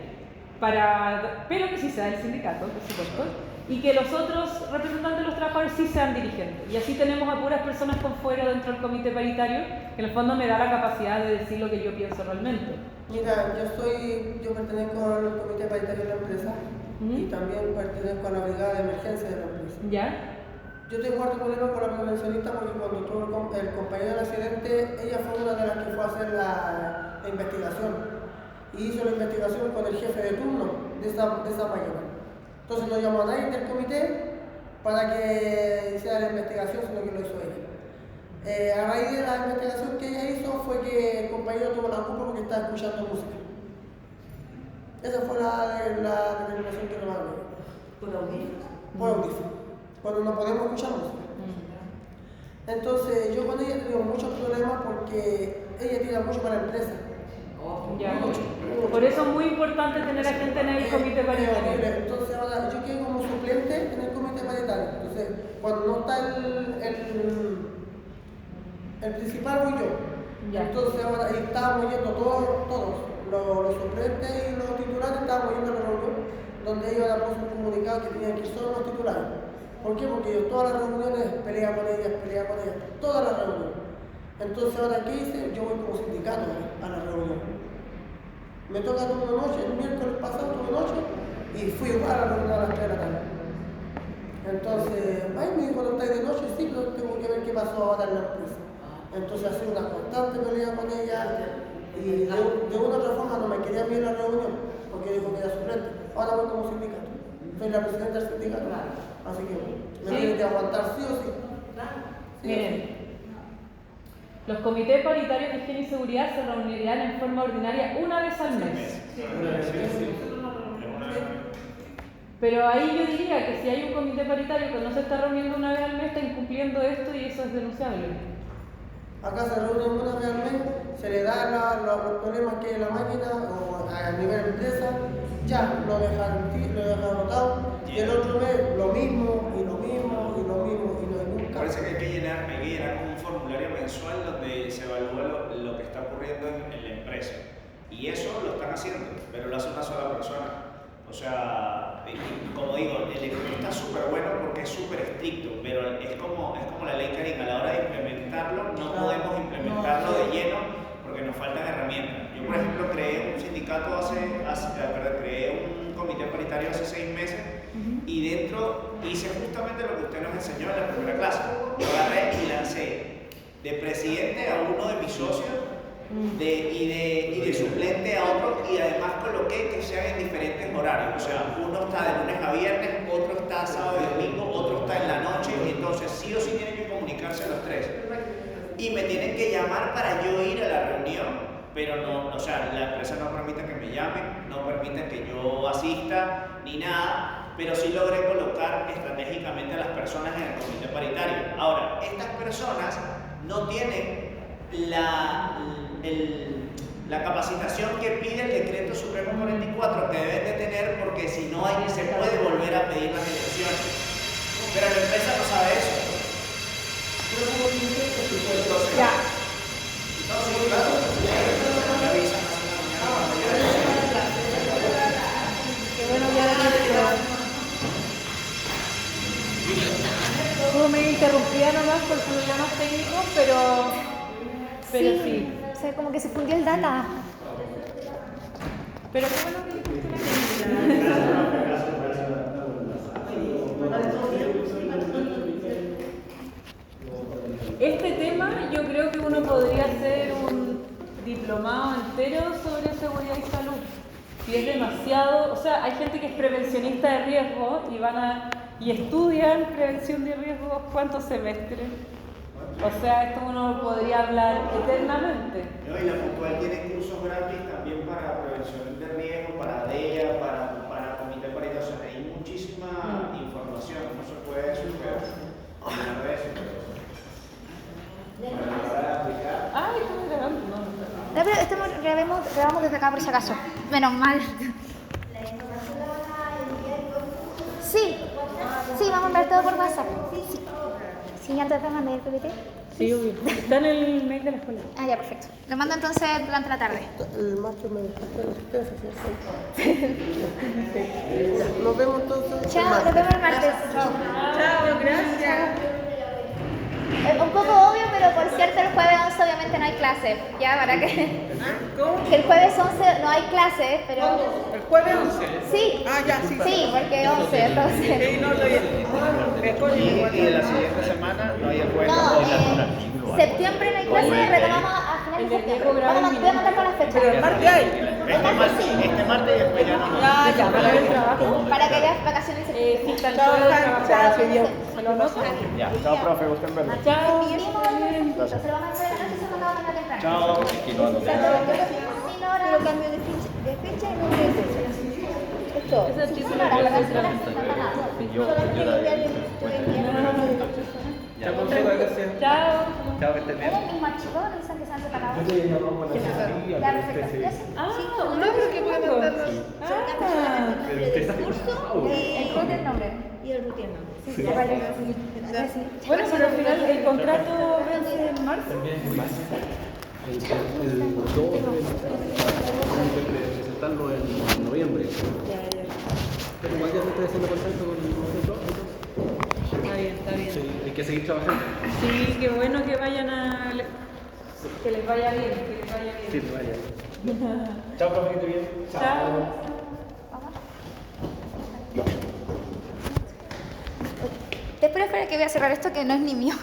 pero que sí sea del sindicato, por supuesto, y que los otros representantes de los trabajadores sí sean dirigentes. Y así tenemos a puras personas con fuero dentro del comité paritario, que en el fondo me da la capacidad de decir lo que yo pienso realmente. Mira, yo pertenezco al comité paritario de la empresa y también pertenezco a la brigada de emergencia de la empresa. ¿Ya? Yo tengo harto problema con la prevencionista porque cuando tuvo el compañero del accidente, ella fue una de las que fue a hacer la investigación y hizo la investigación con el jefe de turno de esa mañana. Entonces no llamó a nadie del comité para que hiciera la investigación, sino que lo hizo ella. A raíz de la investigación que ella hizo fue que el compañero tuvo la culpa porque estaba escuchando música. Esa fue la determinación que nos mandó. ¿Por audífonos? Por audífonos, cuando no podemos escuchar música. Entonces yo con ella he tenido muchos problemas porque ella tira mucho para la empresa. Ya. Mucho. Por eso es muy importante tener a gente en el comité paritario. Entonces ahora yo quedo como suplente en el comité paritario. Entonces cuando no está el principal voy yo. Ya. Entonces ahora ahí estábamos yendo todos los suplentes y los titulares estábamos yendo a la reunión donde ellos habían puesto un comunicado que tenían que ir solo los titulares. ¿Por qué? Porque yo todas las reuniones peleaba con ellas, todas las reuniones. Entonces ahora ¿qué hice? Yo voy como sindicato a la reunión. Me toca turno de noche, el miércoles pasado turno de noche y fui igual a la reunión a las 3 de la tarde. Entonces, ay, me dijo, ¿no estáis de noche? Sí, pero tengo que ver qué pasó ahora en la empresa. Entonces ha sido una constante pelea con ella y de una u otra forma no me quería bien la reunión porque dijo que era suplente. Ahora voy como sindicato. Soy la presidenta del sindicato. Así que me tienen que aguantar sí o sí. Miren, los comités paritarios de higiene y seguridad se reunirán en forma ordinaria una vez al mes. Pero ahí yo diría que si hay un comité paritario que no se está reuniendo una vez al mes, está incumpliendo esto y eso es denunciable. Acá se reúnen una vez al mes, se le da los problemas que hay en la máquina o a nivel de empresa, ya lo dejan anotado. Y el otro mes lo mismo y no hay nunca. Parece que hay que llenar como un formulario mensual donde se evalúa lo que está ocurriendo en la empresa. Y eso lo están haciendo, pero lo hace una sola persona. O sea, como digo, el equipo está súper bueno porque es súper estricto, pero es como la ley Karin, a la hora de implementarlo no podemos implementarlo de lleno porque nos faltan herramientas. Yo, por ejemplo, creé un sindicato creé un comité paritario hace 6 meses y dentro hice justamente lo que usted nos enseñó en la primera clase. Yo agarré y lancé de presidente a uno de mis socios y de suplente a otro, y además coloqué que sean en diferentes horarios. O sea, uno está de lunes a viernes, otro está sábado y domingo, otro está en la noche, y entonces sí o sí tienen que comunicarse los 3. Y me tienen que llamar para yo ir a la reunión, pero no, o sea, la empresa no permite que me llamen, no permite que yo asista, ni nada, pero sí logré colocar estratégicamente a las personas en el comité paritario. Ahora, estas personas no tienen la capacitación que pide el decreto supremo 44 que deben de tener, porque si no se puede volver a pedir las elecciones. Pero la empresa no sabe eso. Entonces, Ya. entonces, claro, me avisan hace una mañana. Qué bueno, ya estuvo medio interrumpida nomás por problemas técnicos, pero sí. O sea, como que se fundió el data. Pero qué bueno que dijiste este tema. Yo creo que uno podría hacer un diplomado entero sobre seguridad y salud. Si es demasiado, o sea, hay gente que es prevencionista de riesgo y estudian prevención de riesgos ¿cuántos semestres? O sea, esto uno podría hablar eternamente. No, y la Puntual tiene cursos gratis también para prevención de riesgo, para DEA, para comité de paritación. Hay muchísima información, no se puede superar en las redes sociales. Para aplicar. Ay, ¿estamos grabando? No. No, pero grabamos desde acá por si acaso. Menos mal. Sí, vamos a enviar todo por WhatsApp. Sí. ¿Sí, antes de mandar el PPT? Sí, obvio. Está en el mail de la escuela. Ah, ya, perfecto. Lo mando entonces durante la tarde. El martes me dijiste la asistencia, ¿cierto? Nos vemos entonces. Chao, nos vemos el martes. Chao, gracias. Es un poco obvio, pero por cierto, el jueves 11 obviamente no hay clase. Ya, para que... ¿Cómo? Que el jueves 11 no hay clase, pero... ¿El jueves 11? Sí. Ah, ya, sí. Sí, porque 11, entonces... Sí, no, lo Y de la siguiente semana no hay encuentro. No, septiembre no hay clase, retomamos a finales de septiembre. Voy a mandar con las fechas. Pero el martes hay. Este martes y después ya no. Ya, para ver el trabajo. Para que veas vacaciones en septiembre. Sí, están Chao, todos los chao, trabajadores. ¿se lo anoto? Ya, chao, profe, gusto en verlo. Chao. Se lo van a hacer de la noche y se lo van a mandar temprano. Chao. Sin hora. Pero cambio de fecha y nombre de fecha. Esto. Esa chica Sin no hora, puede la ser vacaciones sin nada. Solamente enviar Chao. Chao, que estés ¿Es bien. el mismo archivo? ¿No dicen que se han separado? Ya, perfecto. Ah, no, pero que puede mandarlo. El curso y el root el nombre. Y el root y el nombre. Sí, ya vale. Bueno, pero al final el contrato vence en marzo. Presentarlo en noviembre. Pero igual ya me estoy haciendo contacto con nosotros. Está bien. Sí, hay que seguir trabajando. Sí, qué bueno que vayan a... Que les vaya bien, que les vaya bien. Sí, te vaya. Chao, profe, que esté bien. Chao. Te espero que voy a cerrar esto que no es ni mío.